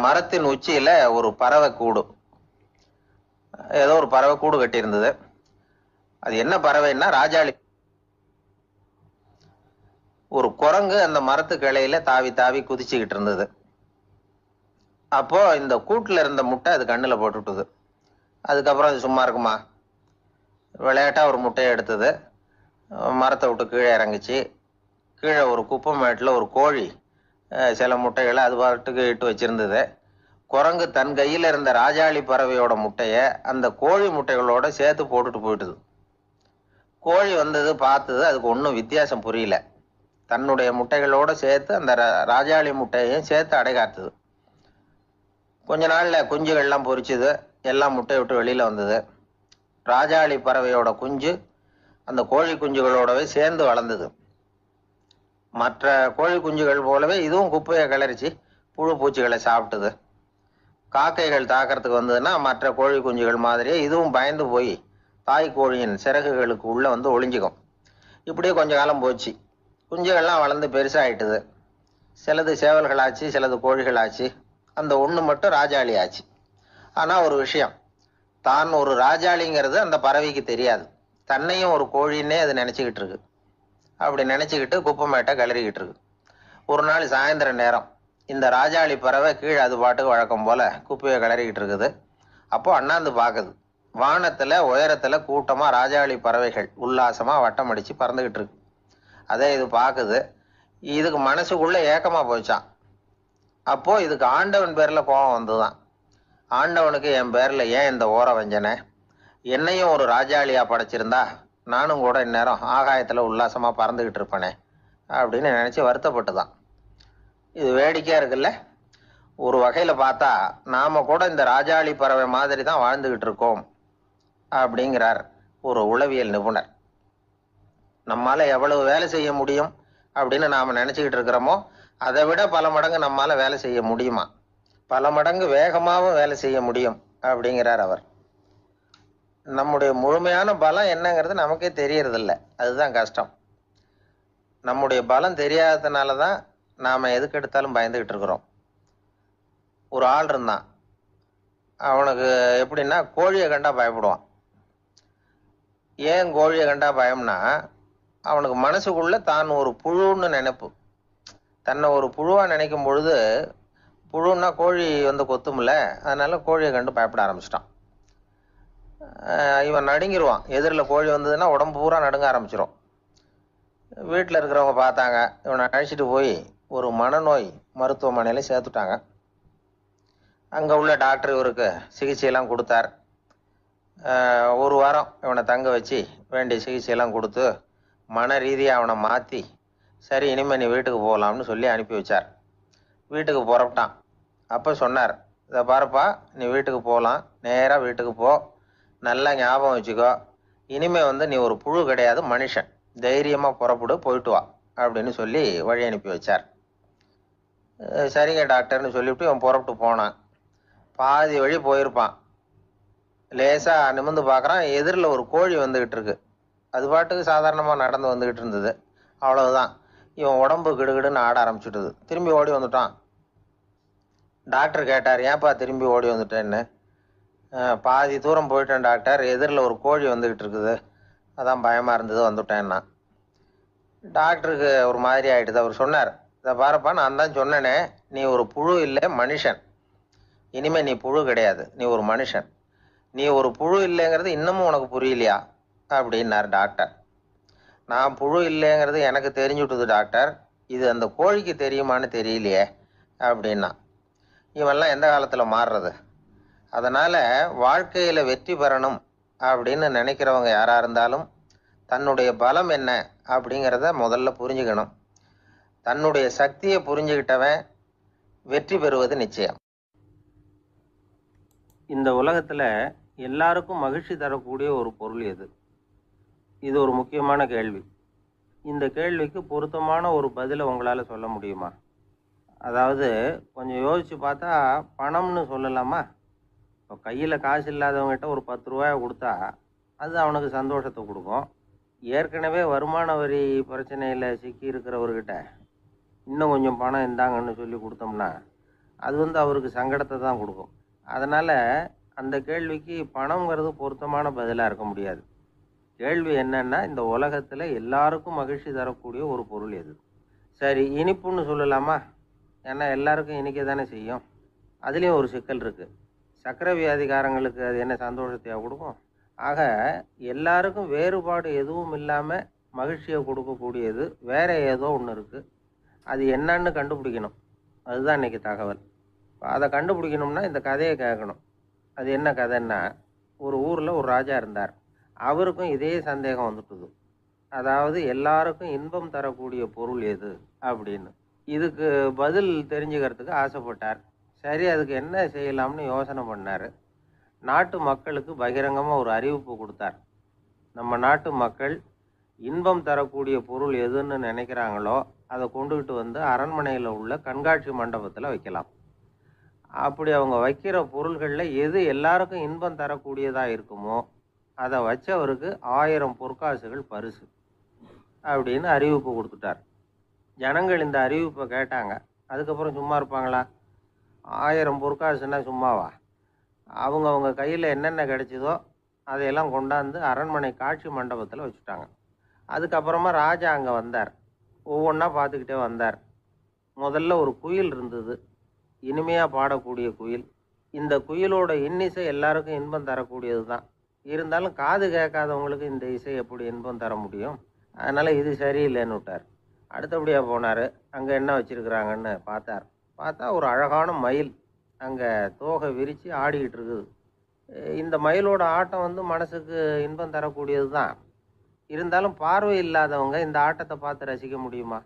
மரத்தின் உச்சியில ஒரு பறவை கூடு, ஏதோ ஒரு பறவை கூடு கட்டி இருந்தது. அது என்ன பறவைன்னா ராஜாளி. ஒரு குரங்கு அந்த மரத்து கிளையில தாவி தாவி குதிச்சுக்கிட்டு இருந்தது. அப்போ இந்த கூட்டுல இருந்த முட்டை அது கண்ணுல போட்டுட்டுது. அதுக்கப்புறம் அது சும்மா இருக்குமா? விளையாட்டா ஒரு முட்டையை எடுத்தது, மரத்தை விட்டு கீழே இறங்குச்சு. கீழே ஒரு குப்பை மேட்டுல ஒரு கோழி சில முட்டைகளை அது பாட்டுக்கு இட்டு வச்சிருந்தது. குரங்கு தன் கையில இருந்த ராஜாளி பறவையோட முட்டைய அந்த கோழி முட்டைகளோட சேர்த்து போட்டுட்டு போயிட்டுது. கோழி வந்தது, பார்த்தது, அதுக்கு ஒன்றும் வித்தியாசம் புரியல. தன்னுடைய முட்டைகளோட சேர்த்து அந்த ராஜாளி முட்டையையும் சேர்த்து அடைகாத்துது. கொஞ்ச நாள்ல குஞ்சுகள்லாம் பொரிச்சுது, எல்லாம் முட்டையை விட்டு வெளியில வந்தது. ராஜாளி பறவையோட குஞ்சு அந்த கோழி குஞ்சுகளோடவே சேர்ந்து வளர்ந்தது. மற்ற கோழி குஞ்சுகள் போலவே இதுவும் குப்பையை கிளறிச்சு புழு பூச்சிகளை சாப்பிட்டுது. காக்கைகள் தாக்கிறதுக்கு வந்ததுன்னா மற்ற கோழி குஞ்சுகள் மாதிரியே இதுவும் பயந்து போய் தாய் கோழியின் சிறகுகளுக்கு உள்ள வந்து ஒளிஞ்சுக்கும். இப்படியே கொஞ்ச காலம் போச்சு. குஞ்சுகள்லாம் வளர்ந்து பெருசாயிட்டுது. சிலது சேவல்களாச்சு, சிலது கோழிகளாச்சு. அந்த ஒண்ணு மட்டும் ராஜாளி ஆச்சு. ஆனா ஒரு விஷயம், தான் ஒரு ராஜாளிங்கிறது அந்த பறவைக்கு தெரியாது. தன்னையும் ஒரு கோழின்னே அது நினைச்சுக்கிட்டு இருக்கு. அப்படி நினைச்சுக்கிட்டு குப்பை மேட்டை கிளறிக்கிட்டு இருக்கு. ஒரு நாள் சாயந்தர நேரம் இந்த ராஜாளி பறவை கீழே அது பாட்டுக்கு வழக்கம் போல குப்பையை கிளறிக்கிட்டு இருக்குது. அப்போ அண்ணாந்து பாக்குது. வானத்துல உயரத்துல கூட்டமா ராஜாளி பறவைகள் உல்லாசமா வட்டம் அடிச்சு பறந்துகிட்டு இருக்கு. அதை இது பாக்குது. இதுக்கு மனசுக்குள்ள ஏக்கமா போச்சான். அப்போ இதுக்கு ஆண்டவன் பேர்ல கோபம் வந்துதான். ஆண்டவனுக்கு என் பேர்ல ஏன் இந்த ஓர வஞ்சனை? என்னையும் ஒரு ராஜாளியா படைச்சிருந்தா நானும் கூட இந்நேரம் ஆகாயத்துல உல்லாசமா பறந்துகிட்டு இருப்பேனே அப்படின்னு நினைச்சு வருத்தப்பட்டுதான். இது வேடிக்கையா இருக்குல்ல? ஒரு வகையில பார்த்தா நாம கூட இந்த ராஜாளி பறவை மாதிரி தான் வாழ்ந்துகிட்டு இருக்கோம் அப்படிங்கிறார் ஒரு உளவியல் நிபுணர். நம்மால எவ்வளவு வேலை செய்ய முடியும் அப்படின்னு நாம நினைச்சுக்கிட்டு இருக்கிறோமோ அதை விட பல மடங்கு நம்மால வேலை செய்ய முடியுமா? பல மடங்கு வேகமாகவும் வேலை செய்ய முடியும் அப்படிங்கிறார் அவர். நம்முடைய முழுமையான பலம் என்னங்கிறது நமக்கே தெரியறதில்ல. அதுதான் கஷ்டம். நம்முடைய பலம் தெரியாததுனாலதான் நாம எதுக்கு எடுத்தாலும் பயந்துகிட்டு இருக்கிறோம். ஒரு ஆள் இருந்தான். அவனுக்கு எப்படின்னா கோழியை கண்டா பயப்படுவான். ஏன் கோழியை கண்டா பயம்னா, அவனுக்கு மனசுக்குள்ள தான் ஒரு புழுன்னு நினைப்பு. தன்னை ஒரு புழுவா நினைக்கும் பொழுது, புழுன்னா கோழி வந்து கொத்தும்ல, அதனால கோழியை கண்டு பயப்பட ஆரம்பிச்சிட்டான். இவன் நடுங்கிடுவான். எதிரில் கோழி வந்ததுன்னா உடம்பு பூரா நடுங்க ஆரம்பிச்சிடும். வீட்டில் இருக்கிறவங்க பார்த்தாங்க. இவனை அழைச்சிட்டு போய் ஒரு மனநோய் மருத்துவமனையில சேர்த்துட்டாங்க. அங்க உள்ள டாக்டர் இவருக்கு சிகிச்சையெல்லாம் கொடுத்தார். ஒரு வாரம் இவனை தங்க வச்சு வேண்டிய சிகிச்சையெல்லாம் கொடுத்து மன ரீதியாக அவனை மாற்றி, சரி இனிமேல் நீ வீட்டுக்கு போகலாம்னு சொல்லி அனுப்பி வச்சார். வீட்டுக்கு புறப்பட்டான். அப்போ சொன்னார், இதை பாருப்பா, நீ வீட்டுக்கு போகலாம், நேராக வீட்டுக்கு போ, நல்லா ஞாபகம் வச்சுக்கோ, இனிமே வந்து நீ ஒரு புழு கிடையாது, மனுஷன், தைரியமா புறப்படு, போயிட்டு வா அப்படின்னு சொல்லி வழி அனுப்பி வச்சார். சரிங்க டாக்டர்னு சொல்லிவிட்டு இவன் புறப்பட்டு போனான். பாதி வழி போயிருப்பான். லேசா நிமிர்ந்து பார்க்கறான், எதிரில் ஒரு கோழி வந்துகிட்டு இருக்கு. அது பாட்டுக்கு சாதாரணமா நடந்து வந்துகிட்டு இருந்தது. அவ்வளவுதான், இவன் உடம்பு கிடுகிடுன்னு ஆட ஆரம்பிச்சுட்டுது. திரும்பி ஓடி வந்துட்டான். டாக்டர் கேட்டார், ஏன்பா திரும்பி ஓடி வந்துட்டேன்னு. பாதி தூரம் போயிட்டேன் டாக்டர், எதிரில் ஒரு கோழி வந்துகிட்டு இருக்குது, அதான் பயமா இருந்தது வந்துட்டேன்னா. டாக்டருக்கு ஒரு மாதிரி ஆயிடுது. அவர் சொன்னார், இதை பாருப்பா, நான் தான் சொன்னேனே, நீ ஒரு புழு இல்லை, மனுஷன். இனிமே நீ புழு கிடையாது, நீ ஒரு மனுஷன். நீ ஒரு புழு இல்லைங்கிறது இன்னமும் உனக்கு புரியலையா அப்படின்னார் டாக்டர். நான் புழு இல்லைங்கிறது எனக்கு தெரிஞ்சுட்டுது டாக்டர், இது அந்த கோழிக்கு தெரியுமான்னு தெரியலையே அப்படின்னா. இவெல்லாம் எந்த காலத்துல மாறுறது? அதனால வாழ்க்கையில வெற்றி பெறணும் அப்படின்னு நினைக்கிறவங்க யாரா இருந்தாலும் தன்னுடைய பலம் என்ன அப்படிங்கிறத முதல்ல புரிஞ்சுக்கணும். தன்னுடைய சக்தியை புரிஞ்சுக்கிட்டவன் வெற்றி பெறுவது நிச்சயம். இந்த உலகத்துல எல்லாருக்கும் மகிழ்ச்சி தரக்கூடிய ஒரு பொருள் எது? இது ஒரு முக்கியமான கேள்வி. இந்த கேள்விக்கு பொருத்தமான ஒரு பதிலை உங்களால சொல்ல முடியுமா? அதாவது கொஞ்சம் யோசிச்சு பார்த்தா பணம்னு சொல்லலாமா? இப்போ கையில் காசு இல்லாதவங்ககிட்ட ஒரு 10 ரூபாயை கொடுத்தா அது அவனுக்கு சந்தோஷத்தை கொடுக்கும். ஏற்கனவே வருமான வரி பிரச்சனையில் சிக்கி இருக்கிறவர்கிட்ட இன்னும் கொஞ்சம் பணம் இந்தாங்கன்னு சொல்லி கொடுத்தோம்னா அது அவருக்கு சங்கடத்தை தான் கொடுக்கும். அதனால் அந்த கேள்விக்கு பணங்கிறது பொருத்தமான பதிலாக இருக்க முடியாது. கேள்வி என்னன்னா, இந்த உலகத்தில் எல்லாருக்கும் மகிழ்ச்சி தரக்கூடிய ஒரு பொருள் எது? சரி, இனிப்புன்னு சொல்லலாமா? ஏன்னா எல்லாருக்கும் இனிக்க தானே செய்யும். அதுலேயும் ஒரு சிக்கல் இருக்குது. சர்க்கரை வியாதிகாரங்களுக்கு அது என்ன சந்தோஷத்தையாக கொடுக்கும்? ஆக எல்லாருக்கும் வேறுபாடு எதுவும் இல்லாமல் மகிழ்ச்சியை கொடுக்கக்கூடியது வேற ஏதோ ஒன்று இருக்குது. அது என்னன்னு கண்டுபிடிக்கணும். அதுதான் இன்றைக்கி தகவல். அதை கண்டுபிடிக்கணும்னா இந்த கதையை கேட்கணும். அது என்ன கதைன்னா, ஒரு ஊரில் ஒரு ராஜா இருந்தார். அவருக்கும் இதே சந்தேகம் வந்துட்டுது. அதாவது எல்லாருக்கும் இன்பம் தரக்கூடிய பொருள் எது அப்படின்னு. இதுக்கு பதில் தெரிஞ்சுக்கிறதுக்கு ஆசைப்பட்டார். சரி, அதுக்கு என்ன செய்யலாம்னு யோசனை பண்ணார். நாட்டு மக்களுக்கு பகிரங்கமாக ஒரு அறிவிப்பு கொடுத்தார். நம்ம நாட்டு மக்கள் இன்பம் தரக்கூடிய பொருள் எதுன்னு நினைக்கிறாங்களோ அதை கொண்டுகிட்டு வந்து அரண்மனையில் உள்ள கண்காட்சி மண்டபத்தில் வைக்கலாம். அப்படி அவங்க வைக்கிற பொருள்களில் எது எல்லாருக்கும் இன்பம் தரக்கூடியதாக இருக்குமோ அதை வச்சவருக்கு 1000 பொற்காசுகள் பரிசு அப்படின்னு அறிவிப்பு கொடுத்துட்டார். ஜனங்கள் இந்த அறிவிப்பை கேட்டாங்க. அதுக்கப்புறம் சும்மா இருப்பாங்களா? 1000 பொற்காசுன்னா சும்மாவா? அவங்க கையில் என்னென்ன கிடைச்சதோ அதையெல்லாம் கொண்டாந்து அரண்மனை காட்சி மண்டபத்தில் வச்சுட்டாங்க. அதுக்கப்புறமா ராஜா அங்கே வந்தார். ஒவ்வொன்றா பார்த்துக்கிட்டே வந்தார். முதல்ல ஒரு குயில் இருந்தது, இனிமையாக பாடக்கூடிய குயில். இந்த குயிலோட இன்னிசை எல்லாருக்கும் இன்பம் தரக்கூடியது தான். இருந்தாலும் காது கேட்காதவங்களுக்கு இந்த இசை எப்படி இன்பம் தர முடியும்? அதனால் இது சரியில்லைன்னு விட்டார். அடுத்தபடியாக போனார். அங்கே என்ன வச்சுருக்குறாங்கன்னு பார்த்தா ஒரு அழகான மயில் அங்கே தோகை விரித்து ஆடிக்கிட்டு இருக்குது. இந்த மயிலோட ஆட்டம் மனசுக்கு இன்பம் தரக்கூடியது தான். இருந்தாலும் பார்வை இல்லாதவங்க இந்த ஆட்டத்தை பார்த்து ரசிக்க முடியுமா?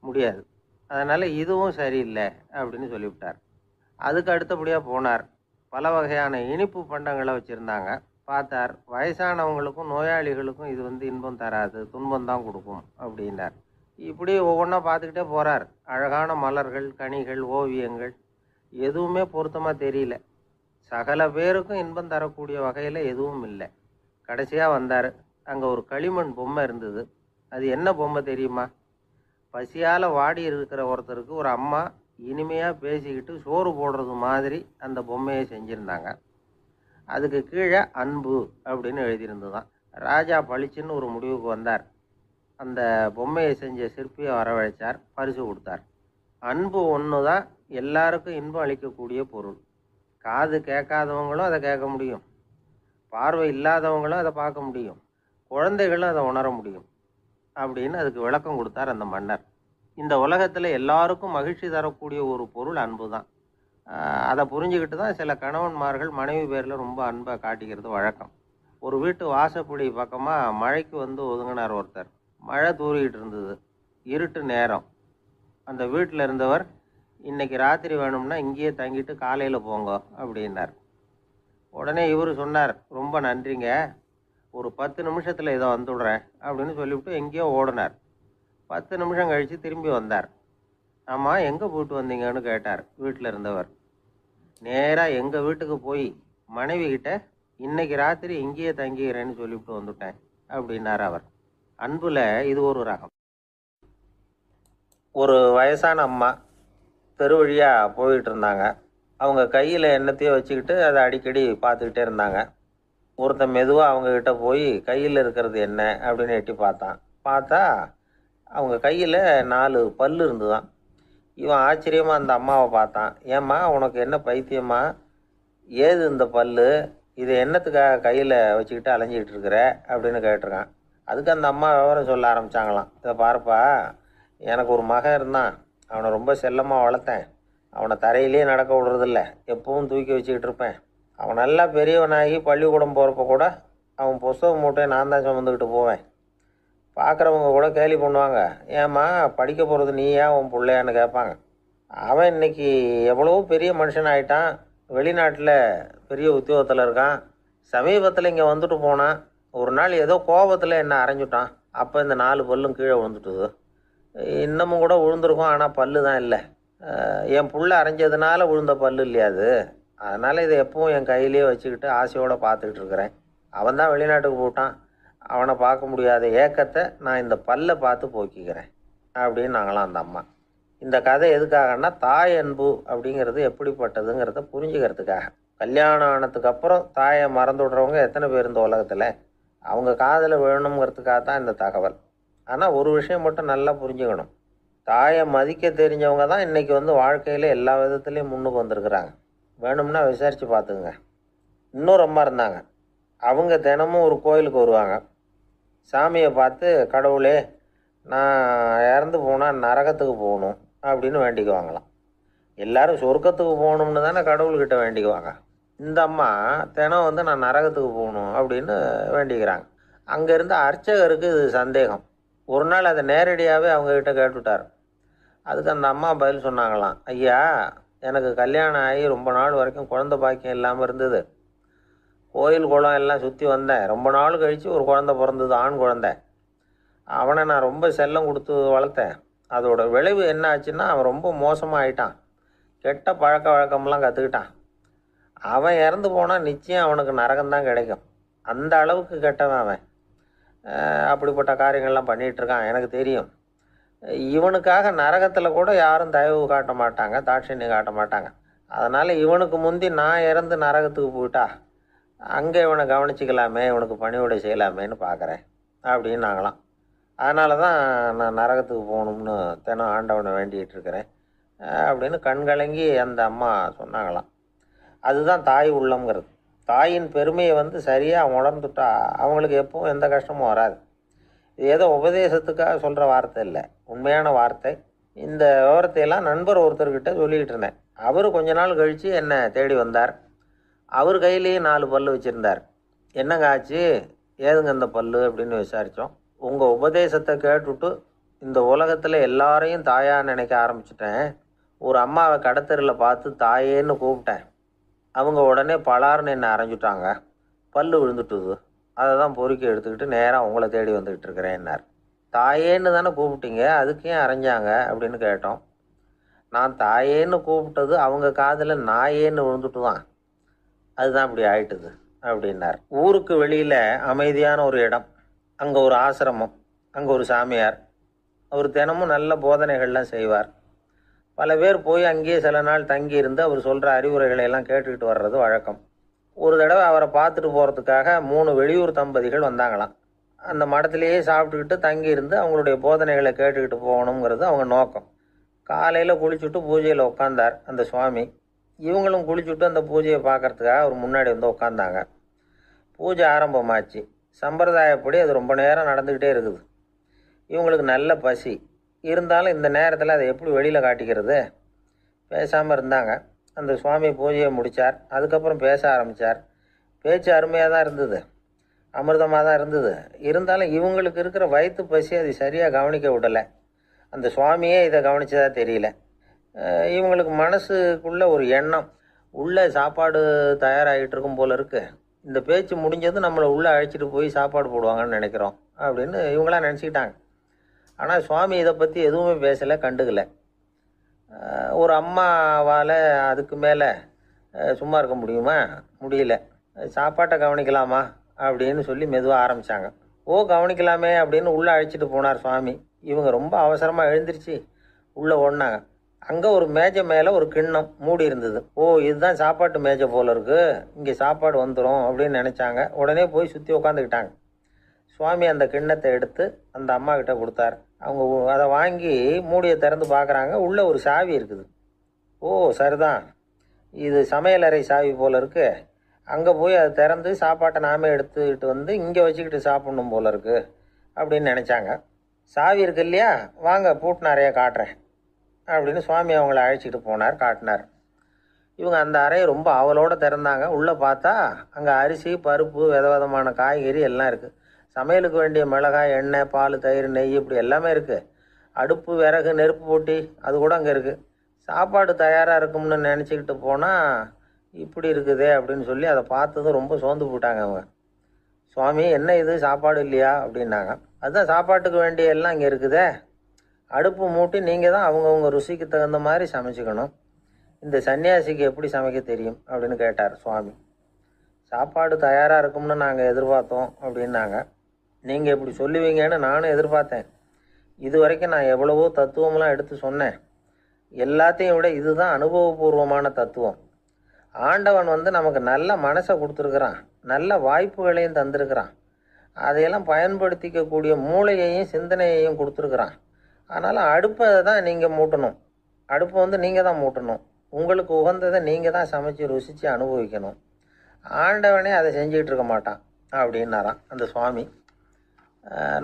முடியாது. அதனால் இதுவும் சரியில்லை அப்படின்னு சொல்லிவிட்டார். அதுக்கு அடுத்தபடியாக போனார். பல வகையான இனிப்பு பண்டங்களை வச்சுருந்தாங்க. பார்த்தார், வயசானவங்களுக்கும் நோயாளிகளுக்கும் இது இன்பம் தராது, துன்பம் தான் கொடுக்கும் அப்படின்னார். இப்படி ஒவ்வொன்றா பார்த்துக்கிட்டே போகிறார். அழகான மலர்கள், கனிகள், ஓவியங்கள் எதுவுமே பொருத்தமாக தெரியல. சகல பேருக்கும் இன்பம் தரக்கூடிய வகையில் எதுவும் இல்லை. கடைசியாக வந்தார். அங்கே ஒரு களிமண் பொம்மை இருந்தது. அது என்ன பொம்மை தெரியுமா? பசியால் வாடி இருக்கிற ஒருத்தருக்கு ஒரு அம்மா இனிமையாக பேசிக்கிட்டு சோறு போடுறது மாதிரி அந்த பொம்மையை செஞ்சுருந்தாங்க. அதுக்கு கீழே அன்பு அப்படின்னு எழுதியிருந்துதான். ராஜா பளிச்சுன்னு ஒரு முடிவுக்கு வந்தார். அந்த பொம்மையை செஞ்ச சிற்பியை வரவழைச்சார், பரிசு கொடுத்தார். அன்பு ஒன்று தான் எல்லாருக்கும் இன்பம் அளிக்கக்கூடிய பொருள். காது கேட்காதவங்களும் அதை கேட்க முடியும், பார்வை இல்லாதவங்களும் அதை பார்க்க முடியும், குழந்தைகளும் அதை உணர முடியும் அப்படின்னு அதுக்கு விளக்கம் கொடுத்தார் அந்த மன்னர். இந்த உலகத்தில் எல்லாருக்கும் மகிழ்ச்சி தரக்கூடிய ஒரு பொருள் அன்பு தான். அதை புரிஞ்சுக்கிட்டு தான் சில கணவன்மார்கள் மனைவி பேரில் ரொம்ப அன்பை காட்டிக்கிறது வழக்கம். ஒரு வீட்டு வாசப்படி பக்கமாக மழைக்கு ஒதுங்கினார் ஒருத்தர். மழை தூரிக்கிட்டு இருந்தது, இருட்டு நேரம். அந்த வீட்டில் இருந்தவர், இன்னைக்கு ராத்திரி வேணும்னா இங்கேயே தங்கிட்டு காலையில் போங்க அப்படின்னார். உடனே இவர் சொன்னார், ரொம்ப நன்றிங்க, ஒரு 10 நிமிஷத்தில் இதை வந்துடுறேன் அப்படின்னு சொல்லிவிட்டு எங்கேயோ ஓடினார். 10 நிமிஷம் கழித்து திரும்பி வந்தார். ஆமாம், எங்கே போயிட்டு வந்தீங்கன்னு கேட்டார் வீட்டில் இருந்தவர். நேராக எங்கள் வீட்டுக்கு போய் மனைவி கிட்ட இன்னைக்கு ராத்திரி இங்கேயே தங்கிக்கிறேன்னு சொல்லிவிட்டு வந்துட்டேன் அப்படின்னார் அவர். அன்புல இது ஒரு ரகம். ஒரு வயசான அம்மா தெரு வழியாக போயிட்டு இருந்தாங்க. அவங்க கையில் எண்ணத்தையோ வச்சுக்கிட்டு அதை அடிக்கடி பார்த்துக்கிட்டே இருந்தாங்க. ஒருத்தன் மெதுவாக அவங்கக்கிட்ட போய் கையில் இருக்கிறது என்ன அப்படின்னு எட்டி பார்த்தா அவங்க கையில் 4 பல் இருந்துதான். இவன் ஆச்சரியமாக அந்த அம்மாவை பார்த்தான். ஏம்மா, உனக்கு என்ன பைத்தியமா? ஏது இந்த பல்? இதை என்னத்துக்காக கையில் வச்சுக்கிட்டு அலைஞ்சிக்கிட்டு இருக்கிற அப்படின்னு கேட்டிருக்கான். அதுக்கு அந்த அம்மா விவரம் சொல்ல ஆரம்பித்தாங்களாம். இதை பாருப்பா, எனக்கு ஒரு மகன் இருந்தான். அவனை ரொம்ப செல்லமாக வளர்த்தேன். அவனை தரையிலே நடக்க விடுறதில்ல, எப்பவும் தூக்கி வச்சுக்கிட்டு இருப்பேன். அவன் நல்லா பெரியவனாகி பள்ளிக்கூடம் போகிறப்ப கூட அவன் புஸ்தக மூட்டையை நான் தான் சுமந்துக்கிட்டு போவேன். பார்க்குறவங்க கூட கேலி பண்ணுவாங்க, ஏம்மா படிக்க போகிறது நீயா உன் பிள்ளையான்னு கேட்பாங்க. அவன் இன்னைக்கு எவ்வளோ பெரிய மனுஷன் ஆகிட்டான், வெளிநாட்டில் பெரிய உத்தியோகத்தில் இருக்கான். சமீபத்தில் இங்கே வந்துட்டு போனான். ஒரு நாள் ஏதோ கோபத்தில் என்ன அரைஞ்சுட்டான். அப்போ இந்த 4 பல்லும் கீழே விழுந்துட்டுது. இன்னமும் கூட விழுந்துருக்கும், ஆனால் பல்லு தான் இல்லை. என் புள்ள அரைஞ்சதுனால விழுந்த பல்லு இல்லையா அது? அதனால் இதை எப்பவும் என் கையிலேயே வச்சுக்கிட்டு ஆசையோடு பார்த்துக்கிட்டு இருக்கிறேன். அவன் தான் வெளிநாட்டுக்கு போட்டான். அவனை பார்க்க முடியாத ஏக்கத்தை நான் இந்த பல்லை பார்த்து போக்கிக்கிறேன் அப்படின்னு நாங்களாம் அந்த அம்மா. இந்த கதை எதுக்காகன்னா தாய் அன்பு அப்படிங்கிறது எப்படிப்பட்டதுங்கிறத புரிஞ்சுக்கிறதுக்காக. கல்யாணம் ஆனதுக்கு அப்புறம் தாயை மறந்து விடுறவங்க எத்தனை பேர் இந்த உலகத்தில்? அவங்க காதில் வேணுங்கிறதுக்காக தான் இந்த தகவல். ஆனால் ஒரு விஷயம் மட்டும் நல்லா புரிஞ்சுக்கணும். தாயை மதிக்க தெரிஞ்சவங்க தான் இன்றைக்கி வாழ்க்கையில் எல்லா விதத்துலேயும் முன்னுக்கு வந்திருக்கிறாங்க. வேணும்னா விசாரித்து பார்த்துக்குங்க. இன்னொரு அம்மா இருந்தாங்க. அவங்க தினமும் ஒரு கோயிலுக்கு வருவாங்க. சாமியை பார்த்து, கடவுளே நான் இறந்து போனால் நரகத்துக்கு போகணும் அப்படின்னு வேண்டிக்குவாங்களாம். எல்லாரும் சொர்க்கத்துக்கு போகணும்னு தானே கடவுள்கிட்ட வேண்டிக்குவாங்க. இந்த அம்மா தினம் நான் நரகத்துக்கு போகணும் அப்படின்னு வேண்டிக்கிறாங்க. அங்கே இருந்த அர்ச்சகருக்கு இது சந்தேகம். ஒரு நாள் அதை நேரடியாகவே அவங்கக்கிட்ட கேட்டுவிட்டார். அதுக்கு அந்த அம்மா பதில் சொன்னாங்களாம், ஐயா, எனக்கு கல்யாணம் ஆகி ரொம்ப நாள் வரைக்கும் குழந்தை பாக்கியம் இல்லாமல் இருந்தது. கோயில் குளம் எல்லாம் சுற்றி வந்தேன். ரொம்ப நாள் கழித்து ஒரு குழந்தை பிறந்தது, ஆண் குழந்தை. அவனை நான் ரொம்ப செல்லம் கொடுத்து வளர்த்தேன். அதோட விளைவு என்ன ஆச்சுன்னா, அவன் ரொம்ப மோசமாக ஆயிட்டான். கெட்ட பழக்க வழக்கம்லாம் கற்றுக்கிட்டான். அவன் இறந்து போனால் நிச்சயம் அவனுக்கு நரகம்தான் கிடைக்கும். அந்த அளவுக்கு கெட்டவன் அவன். அப்படிப்பட்ட காரியங்கள்லாம் பண்ணிகிட்ருக்கான், எனக்கு தெரியும். இவனுக்காக நரகத்தில் கூட யாரும் தயவு காட்ட மாட்டாங்க, தாட்சண்யம் காட்ட மாட்டாங்க. அதனால் இவனுக்கு முந்தி நான் இறந்து நரகத்துக்கு போயிட்டா அங்கே இவனை கவனிச்சிக்கலாமே, இவனுக்கு பணிவிடை செய்யலாமேன்னு பார்க்குறேன் அப்படின்னு நாங்களாம். அதனால தான் நான் நரகத்துக்கு போகணும்னு தினம் ஆண்டவனை வேண்டிகிட்டு இருக்கிறேன் அப்படின்னு கண்கலங்கி அந்த அம்மா சொன்னாங்களாம். அதுதான் தாய் உள்ளம்ங்கிறது. தாயின் பெருமையை சரியாக உணர்ந்துட்டா அவங்களுக்கு எப்பவும் எந்த கஷ்டமும் வராது. இது ஏதோ உபதேசத்துக்காக சொல்கிற வார்த்தை இல்லை, உண்மையான வார்த்தை. இந்த விவரத்தையெல்லாம் நண்பர் ஒருத்தர்கிட்ட சொல்லிக்கிட்டு இருந்தேன். அவர் கொஞ்ச நாள் கழித்து என்னை தேடி வந்தார். அவர் கையிலேயே 4 பல்லு வச்சுருந்தார். என்னங்க ஆச்சு, ஏதுங்க இந்த பல்லு அப்படின்னு விசாரித்தோம். உங்கள் உபதேசத்தை கேட்டுவிட்டு இந்த உலகத்தில் எல்லாரையும் தாயாக நினைக்க ஆரம்பிச்சிட்டேன். ஒரு அம்மாவை கடத்தரில் பார்த்து தாயேன்னு கூப்பிட்டேன். அவங்க உடனே பலார்னு என்னை அரைஞ்சிட்டாங்க. பல்லு விழுந்துட்டுது. அதை தான் பொறுக்கி எடுத்துக்கிட்டு நேராக உங்களை தேடி வந்துக்கிட்டு இருக்கிறேன்னார். தாயேன்னு தானே கூப்பிட்டீங்க, அதுக்கு ஏன் அரைஞ்சாங்க அப்படின்னு கேட்டோம். நான் தாயேன்னு கூப்பிட்டது அவங்க காதில் நாயேன்னு விழுந்துட்டு தான், அதுதான் இப்படி ஆயிட்டுது அப்படின்னார். ஊருக்கு வெளியில் அமைதியான ஒரு இடம், அங்கே ஒரு ஆசிரமம், அங்கே ஒரு சாமியார். அவர் தினமும் நல்ல போதனைகள்லாம் செய்வார். பல பேர் போய் அங்கேயே சில நாள் தங்கி இருந்து அவர் சொல்கிற அறிவுரைகளை எல்லாம் கேட்டுக்கிட்டு வர்றது வழக்கம். ஒரு தடவை அவரை பார்த்துட்டு போகிறதுக்காக 3 வெளியூர் தம்பதிகள் வந்தாங்களாம். அந்த மடத்திலேயே சாப்பிட்டுக்கிட்டு தங்கி இருந்து அவங்களுடைய போதனைகளை கேட்டுக்கிட்டு போகணுங்கிறது அவங்க நோக்கம். காலையில் குளிச்சுட்டு பூஜையில் உட்காந்தார் அந்த சுவாமி. இவங்களும் குளிச்சுட்டு அந்த பூஜையை பார்க்கறதுக்காக அவர் முன்னாடி உட்காந்தாங்க. பூஜை ஆரம்பமாச்சு. சம்பிரதாயப்படி அது ரொம்ப நேரம் நடந்துக்கிட்டே இருக்குது. இவங்களுக்கு நல்ல பசி இருந்தாலும் இந்த நேரத்தில் அதை எப்படி வெளியில் காட்டிக்கிறது? பேசாமல் இருந்தாங்க. அந்த சுவாமி பூஜையை முடித்தார். அதுக்கப்புறம் பேச ஆரம்பித்தார். பேச்சு அருமையாக தான் இருந்தது, அமிர்தமாக தான் இருந்தது. இருந்தாலும் இவங்களுக்கு இருக்கிற வயிற்று பசி அது சரியாக கவனிக்க விடலை. அந்த சுவாமியே இதை கவனித்ததா தெரியல. இவங்களுக்கு மனசுக்குள்ளே ஒரு எண்ணம், உள்ளே சாப்பாடு தயாராகிட்டு இருக்கும் போல இருக்குது, இந்த பேச்சு முடிஞ்சது நம்மளை உள்ளே அழைச்சிட்டு போய் சாப்பாடு போடுவாங்கன்னு நினைக்கிறோம் அப்படின்னு இவங்களாம் நினச்சிக்கிட்டாங்க. ஆனால் சுவாமி இதை பற்றி எதுவுமே பேசலை, கண்டுக்கலை. ஒரு அம்மாவால் அதுக்கு மேலே சும்மா இருக்க முடியுமா? முடியல. சாப்பாட்டை கவனிக்கலாமா அப்படின்னு சொல்லி மெதுவாக ஆரம்பித்தாங்க. ஓ, கவனிக்கலாமே அப்படின்னு உள்ளே அழைச்சிட்டு போனார் சுவாமி. இவங்க ரொம்ப அவசரமாக எழுந்திரிச்சு உள்ளே ஓடினாங்க. அங்கே ஒரு மேஜை மேலே ஒரு கிண்ணம் மூடி இருந்தது. ஓ, இதுதான் சாப்பாட்டு மேஜை போல இருக்குது, இங்கே சாப்பாடு வந்துடும் அப்படின்னு நினச்சாங்க. உடனே போய் சுற்றி உட்காந்துக்கிட்டாங்க. சுவாமி அந்த கிண்ணத்தை எடுத்து அந்த அம்மா கிட்ட கொடுத்தார். அவங்க அதை வாங்கி மூடியை திறந்து பார்க்குறாங்க. உள்ளே ஒரு சாவி இருக்குது. ஓ, சரிதான், இது சமையலறை சாவி போல் இருக்குது, அங்கே போய் அதை திறந்து சாப்பாட்டை நாமே எடுத்துக்கிட்டு இங்கே வச்சுக்கிட்டு சாப்பிட்ணும் போல இருக்குது அப்படின்னு நினச்சாங்க. சாவி இருக்கு இல்லையா, வாங்க பூட்டு நிறைய காட்டுறேன் அப்படின்னு சுவாமி அவங்கள அழைச்சிக்கிட்டு போனார், காட்டினார். இவங்க அந்த அறையை ரொம்ப ஆவலோடு திறந்தாங்க. உள்ளே பார்த்தா அங்கே அரிசி, பருப்பு, விதவிதமான காய்கறி எல்லாம் இருக்குது. சமையலுக்கு வேண்டிய மிளகாய், எண்ணெய், பால், தயிர், நெய் இப்படி எல்லாமே இருக்குது. அடுப்பு, விறகு, நெருப்பு போட்டி அது கூட அங்கே இருக்குது. சாப்பாடு தயாராக இருக்கும்னு நினச்சிக்கிட்டு போனால் இப்படி இருக்குதே அப்படின்னு சொல்லி அதை பார்த்ததும் ரொம்ப சோர்ந்து போட்டாங்க அவங்க. சுவாமி, என்ன இது சாப்பாடு இல்லையா அப்படின்னாங்க. அதுதான் சாப்பாட்டுக்கு வேண்டிய எல்லாம் இங்கே இருக்குதே, அடுப்பு மூட்டி நீங்கள் தான் அவங்கவுங்க ருசிக்கு தகுந்த மாதிரி சமைச்சிக்கணும். இந்த சன்னியாசிக்கு எப்படி சமைக்க தெரியும் அப்படின்னு கேட்டார் சுவாமி. சாப்பாடு தயாராக இருக்கும்னு நாங்கள் எதிர்பார்த்தோம் அப்படின்னாங்க. நீங்கள் இப்படி சொல்லுவீங்கன்னு நானும் எதிர்பார்த்தேன். இது வரைக்கும் நான் எவ்வளவோ தத்துவம்லாம் எடுத்து சொன்னேன். எல்லாத்தையும் விட இதுதான் அனுபவபூர்வமான தத்துவம். ஆண்டவன் நமக்கு நல்ல மனசை கொடுத்துருக்குறான், நல்ல வாய்ப்புகளையும் தந்திருக்கிறான், அதையெல்லாம் பயன்படுத்திக்கக்கூடிய மூளையையும் சிந்தனையையும் கொடுத்துருக்குறான். அதனால் அடுப்பை தான் நீங்கள் மூட்டணும், அடுப்பை நீங்கள் தான் மூட்டணும், உங்களுக்கு உகந்ததை நீங்கள் தான் சமைச்சு ருசித்து அனுபவிக்கணும். ஆண்டவனே அதை செஞ்சுக்கிட்டு இருக்க மாட்டான் அப்படின்னாராம் அந்த சுவாமி.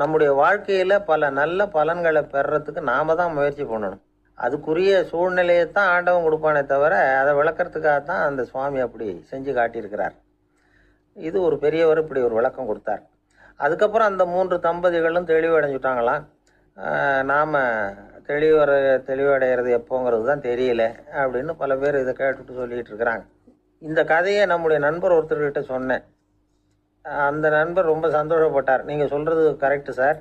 நம்முடைய வாழ்க்கையில் பல நல்ல பலன்களை பெறுறதுக்கு நாம் தான் முயற்சி பண்ணணும். அதுக்குரிய சூழ்நிலையை தான் ஆண்டவன் கொடுப்பானே தவிர அதை விளக்கறதுக்காக தான் அந்த சுவாமி அப்படி செஞ்சு காட்டியிருக்கிறார். இது ஒரு பெரியவர் இப்படி ஒரு விளக்கம் கொடுத்தார். அதுக்கப்புறம் அந்த 3 தம்பதிகளும் தெளிவடைஞ்சுட்டாங்களாம். நாம் தெளிவடைகிறது எப்போங்கிறது தான் தெரியல அப்படின்னு பல பேர் இதை கேட்டுட்டு சொல்லிகிட்டு இருக்கிறாங்க. இந்த கதையை நம்முடைய நண்பர் ஒருத்தர்கிட்ட சொன்னேன். அந்த நண்பர் ரொம்ப சந்தோஷப்பட்டார். நீங்கள் சொல்கிறது கரெக்டு சார்,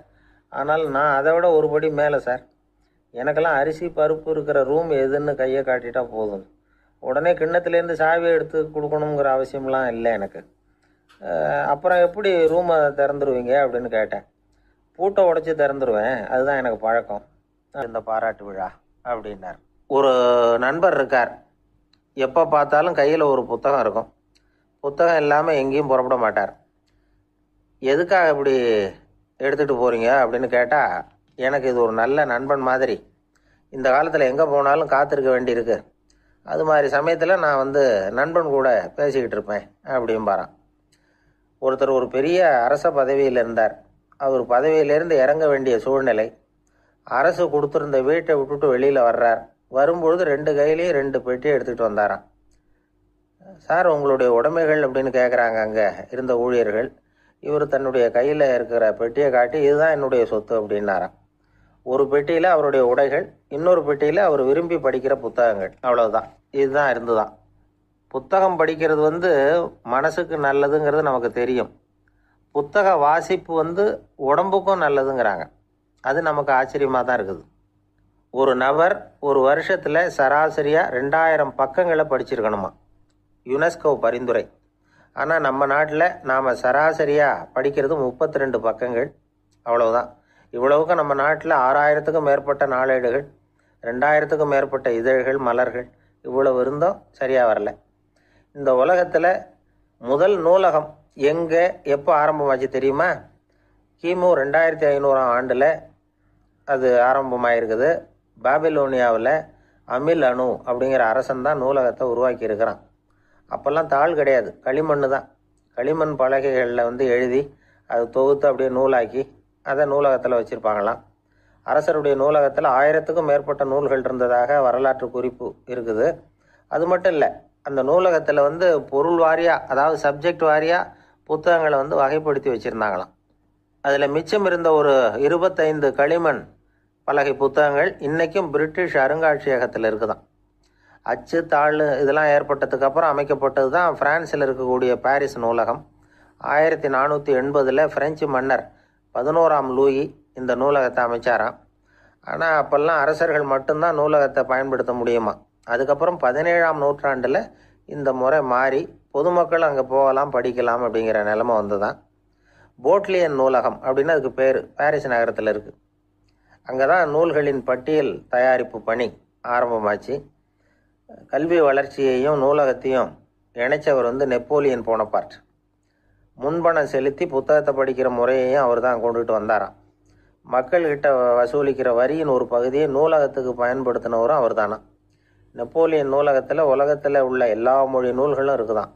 ஆனால் நான் அதை விட ஒரு படி மேலே சார். எனக்கெல்லாம் அரிசி பருப்பு இருக்கிற ரூம் எதுன்னு கையை காட்டிட்டா போதும், உடனே கிண்ணத்துலேருந்து சாவியை எடுத்து கொடுக்கணுங்கிற அவசியம்லாம் இல்லை எனக்கு. அப்புறம் எப்படி ரூமை திறந்துருவீங்க அப்படின்னு கேட்டேன். பூட்டை உடச்சி திறந்துருவேன், அதுதான் எனக்கு பழக்கம். இந்த பாராட்டு விழா அப்படின்னார். ஒரு நண்பர் இருக்கார், எப்போ பார்த்தாலும் கையில் ஒரு புத்தகம் இருக்கும், புத்தகம் இல்லாமல் எங்கேயும் புறப்பட மாட்டார். எதுக்காக இப்படி எடுத்துகிட்டு போகிறீங்க அப்படின்னு கேட்டால், எனக்கு இது ஒரு நல்ல நண்பன் மாதிரி, இந்த காலத்தில் எங்கே போனாலும் காத்திருக்க வேண்டியிருக்கு, அது மாதிரி சமயத்தில் நான் நண்பன் கூட பேசிக்கிட்டு இருப்பேன் அப்படிம்பாரான். ஒருத்தர் ஒரு பெரிய அரச பதவியில் இருந்தார். அவர் பதவியிலேருந்து இறங்க வேண்டிய சூழ்நிலை. அரசு கொடுத்துருந்த வீட்டை விட்டுட்டு வெளியில் வர்றார். வரும்பொழுது 2 கையிலையும் 2 பெட்டியை எடுத்துகிட்டு வந்தாராம். சார், உங்களுடைய உடைமைகள் அப்படின்னு கேட்குறாங்க அங்கே இருந்த ஊழியர்கள். இவர் தன்னுடைய கையில் இருக்கிற பெட்டியை காட்டி, இதுதான் என்னுடைய சொத்து அப்படின்னாராம். ஒரு பெட்டியில் அவருடைய உடைகள், இன்னொரு பெட்டியில் அவர் விரும்பி படிக்கிற புத்தகங்கள், அவ்வளவுதான். இதுதான் இருந்துதான். புத்தகம் படிக்கிறது மனசுக்கு நல்லதுங்கிறது நமக்கு தெரியும். புத்தக வாசிப்பு உடம்புக்கும் நல்லதுங்கிறாங்க. அது நமக்கு ஆச்சரியமாக தான் இருக்குது. ஒரு நபர் ஒரு வருஷத்தில் சராசரியாக 2000 பக்கங்களை படிச்சிருக்கணுமா, யுனெஸ்கோ பரிந்துரை. ஆனால் நம்ம நாட்டில் நாம் சராசரியாக படிக்கிறது 32 பக்கங்கள், அவ்வளவுதான். இவ்வளவுக்கு நம்ம நாட்டில் 6000த்துக்கும் மேற்பட்ட நாளேடுகள், 2000த்துக்கும் மேற்பட்ட இதழ்கள், மலர்கள், இவ்வளவு இருந்தும் சரியாக வரல. இந்த உலகத்தில் முதல் நூலகம் எங்கே எப்போ ஆரம்பமாச்சு தெரியுமா? கிமு 2500ஆம் ஆண்டில் அது ஆரம்பமாயிருக்குது. பாபிலோனியாவில் அமில் அணு அப்படிங்கிற அரசன் தான் நூலகத்தை உருவாக்கி இருக்கிறான். அப்போல்லாம் தாள் கிடையாது, களிமண் தான். களிமண் பலகைகளில் எழுதி அது தொகுத்து அப்படியே நூலாக்கி அதை நூலகத்தில் வச்சுருப்பாங்களாம். அரசருடைய நூலகத்தில் 1000த்துக்கும் மேற்பட்ட நூல்கள் இருந்ததாக வரலாற்று குறிப்பு இருக்குது. அது மட்டும் இல்லை, அந்த நூலகத்தில் பொருள் வாரியாக, அதாவது சப்ஜெக்ட் வாரியாக புத்தகங்களை வகைப்படுத்தி வச்சுருந்தாங்களாம். அதில் மிச்சம் இருந்த ஒரு 25 களிமண் பலகை புத்தகங்கள் இன்றைக்கும் பிரிட்டிஷ் அருங்காட்சியகத்தில் இருக்குதான். அச்சு தாள் இதெல்லாம் ஏற்பட்டதுக்கு அப்புறம் அமைக்கப்பட்டது தான் பிரான்சில் இருக்கக்கூடிய பாரிஸ் நூலகம். 1480 பிரெஞ்சு மன்னர் 11ஆம் லூயி இந்த நூலகத்தை அமைச்சாராம். ஆனால் அப்போல்லாம் அரசர்கள் மட்டும்தான் நூலகத்தை பயன்படுத்த முடியுமா. அதுக்கப்புறம் 17ஆம் நூற்றாண்டில் இந்த முறை மாறி பொதுமக்கள் அங்கே போகலாம், படிக்கலாம் அப்படிங்கிற நிலைமை வந்துதான். போட்லியன் நூலகம் அப்படின்னு அதுக்கு பேர், பாரிஸ் நகரத்தில் இருக்குது. அங்கே தான் நூல்களின் பட்டியல் தயாரிப்பு பணி ஆரம்பமாச்சு. கல்வி வளர்ச்சியையும் நூலகத்தையும் இணைச்சவர் நெப்போலியன் போனபார்ட். முன்பணம் செலுத்தி புத்தகத்தை படிக்கிற முறையையும் அவர் தான் கொண்டுட்டு வந்தாராம். மக்கள்கிட்ட வசூலிக்கிற வரியின் ஒரு பகுதியை நூலகத்துக்கு பயன்படுத்தினவரும் அவர் தானா. நெப்போலியன் நூலகத்தில் உலகத்தில் உள்ள எல்லா மொழி நூல்களும் இருக்குதான்.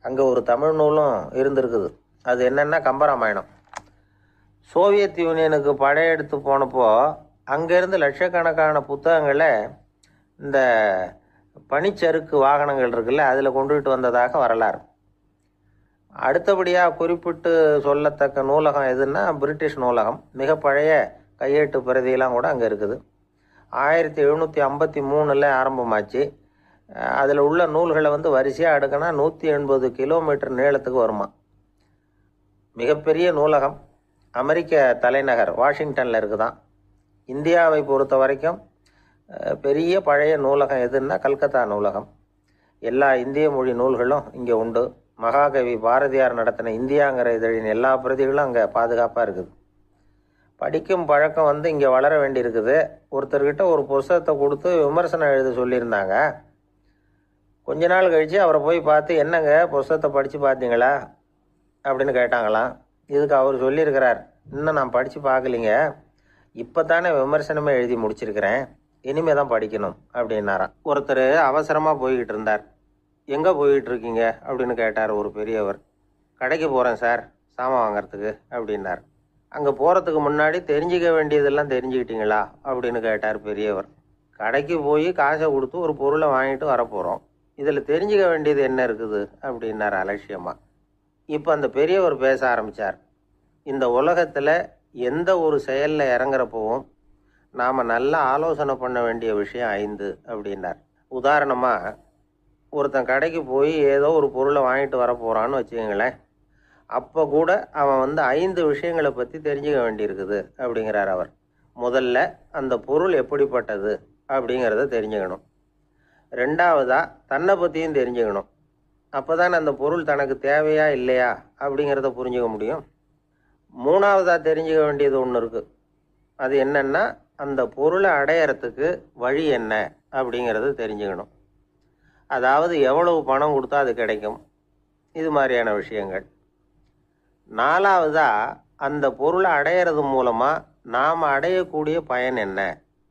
அங்கே ஒரு தமிழ் நூலும் இருந்திருக்குது. அது என்னென்னா கம்பராமாயணம். சோவியத் யூனியனுக்கு படையெடுத்து போனப்போ அங்கேருந்து லட்சக்கணக்கான புத்தகங்களை இந்த பனிச்சறுக்கு வாகனங்கள் இருக்குல்ல, அதில் கொண்டுகிட்டு வந்ததாக வரலாறு. அடுத்தபடியாக குறிப்பிட்டு சொல்லத்தக்க நூலகம் எதுன்னா பிரிட்டிஷ் நூலகம். மிக பழைய கையெழுத்து பிரதியெல்லாம் கூட அங்கே இருக்குது. 1753 ஆரம்பமாச்சு. அதில் உள்ள நூல்களை வரிசையாக அடுக்கினா 180 கிலோமீட்டர் நீளத்துக்கு வருமா. மிகப்பெரிய நூலகம் அமெரிக்க தலைநகர் வாஷிங்டனில் இருக்குதான். இந்தியாவை பொறுத்த வரைக்கும் பெரிய பழைய நூலகம் எதுன்னா கல்கத்தா நூலகம். எல்லா இந்திய மொழி நூல்களும் இங்கே உண்டு. மகாகவி பாரதியார் நடத்தின இந்தியாங்கிற இதழின் எல்லா பிரதிகளும் அங்கே பாதுகாப்பாக இருக்குது. படிக்கும் பழக்கம் இங்கே வளர வேண்டியிருக்குது. ஒருத்தர்கிட்ட ஒரு புஸ்தகத்தை கொடுத்து விமர்சனம் எழுத சொல்லியிருந்தாங்க. கொஞ்ச நாள் கழித்து அவரை போய் பார்த்து, என்னங்க புஸ்தகத்தை படித்து பார்த்தீங்களா அப்படின்னு கேட்டாங்களாம். இதுக்கு அவர் சொல்லியிருக்கிறார், இன்னும் நான் படித்து பார்க்கலிங்க, இப்போ தானே விமர்சனமே எழுதி முடிச்சிருக்கிறேன், இனிமே தான் படிக்கணும் அப்படின்னாராம். ஒருத்தர் அவசரமாக போய்கிட்டு இருந்தார். எங்கே போய்கிட்டு இருக்கீங்க அப்படின்னு கேட்டார் ஒரு பெரியவர். கடைக்கு போகிறேன் சார், சாமான் வாங்கிறதுக்கு அப்படின்னார். அங்கே போகிறதுக்கு முன்னாடி தெரிஞ்சிக்க வேண்டியதெல்லாம் தெரிஞ்சுக்கிட்டீங்களா அப்படின்னு கேட்டார் பெரியவர். கடைக்கு போய் காசை கொடுத்து ஒரு பொருளை வாங்கிட்டு வரப்போகிறோம், இதில் தெரிஞ்சிக்க வேண்டியது என்ன இருக்குது அப்படின்னார் அலட்சியமாக. இப்போ அந்த பெரியவர் பேச ஆரம்பித்தார். இந்த உலகத்தில் எந்த ஒரு செயலில் இறங்குறப்பவும் நாம் நல்லா ஆலோசனை பண்ண வேண்டிய விஷயம் 5 அப்படின்னார். உதாரணமாக, ஒருத்தன் கடைக்கு போய் ஏதோ ஒரு பொருளை வாங்கிட்டு வர போகிறான்னு வச்சுக்கோங்களேன். அப்போ கூட அவன் 5 விஷயங்களை பற்றி தெரிஞ்சுக்க வேண்டியிருக்குது அப்படிங்கிறார் அவர். முதல்ல அந்த பொருள் எப்படிப்பட்டது அப்படிங்கிறத தெரிஞ்சுக்கணும். ரெண்டாவதாக தன்னை பற்றியும் தெரிஞ்சுக்கணும். அப்போ தான் அந்த பொருள் தனக்கு தேவையா இல்லையா அப்படிங்கிறத புரிஞ்சுக்க முடியும். மூணாவதாக தெரிஞ்சுக்க வேண்டியது ஒன்று இருக்குது. அது என்னென்னா, அந்த பொருளை அடையறதுக்கு வழி என்ன அப்படிங்கிறது தெரிஞ்சுக்கணும். அதாவது எவ்வளவு பணம் கொடுத்தா அது கிடைக்கும், இது மாதிரியான விஷயங்கள். நாலாவதாக அந்த பொருளை அடையிறது மூலமாக நாம் அடையக்கூடிய பயன் என்ன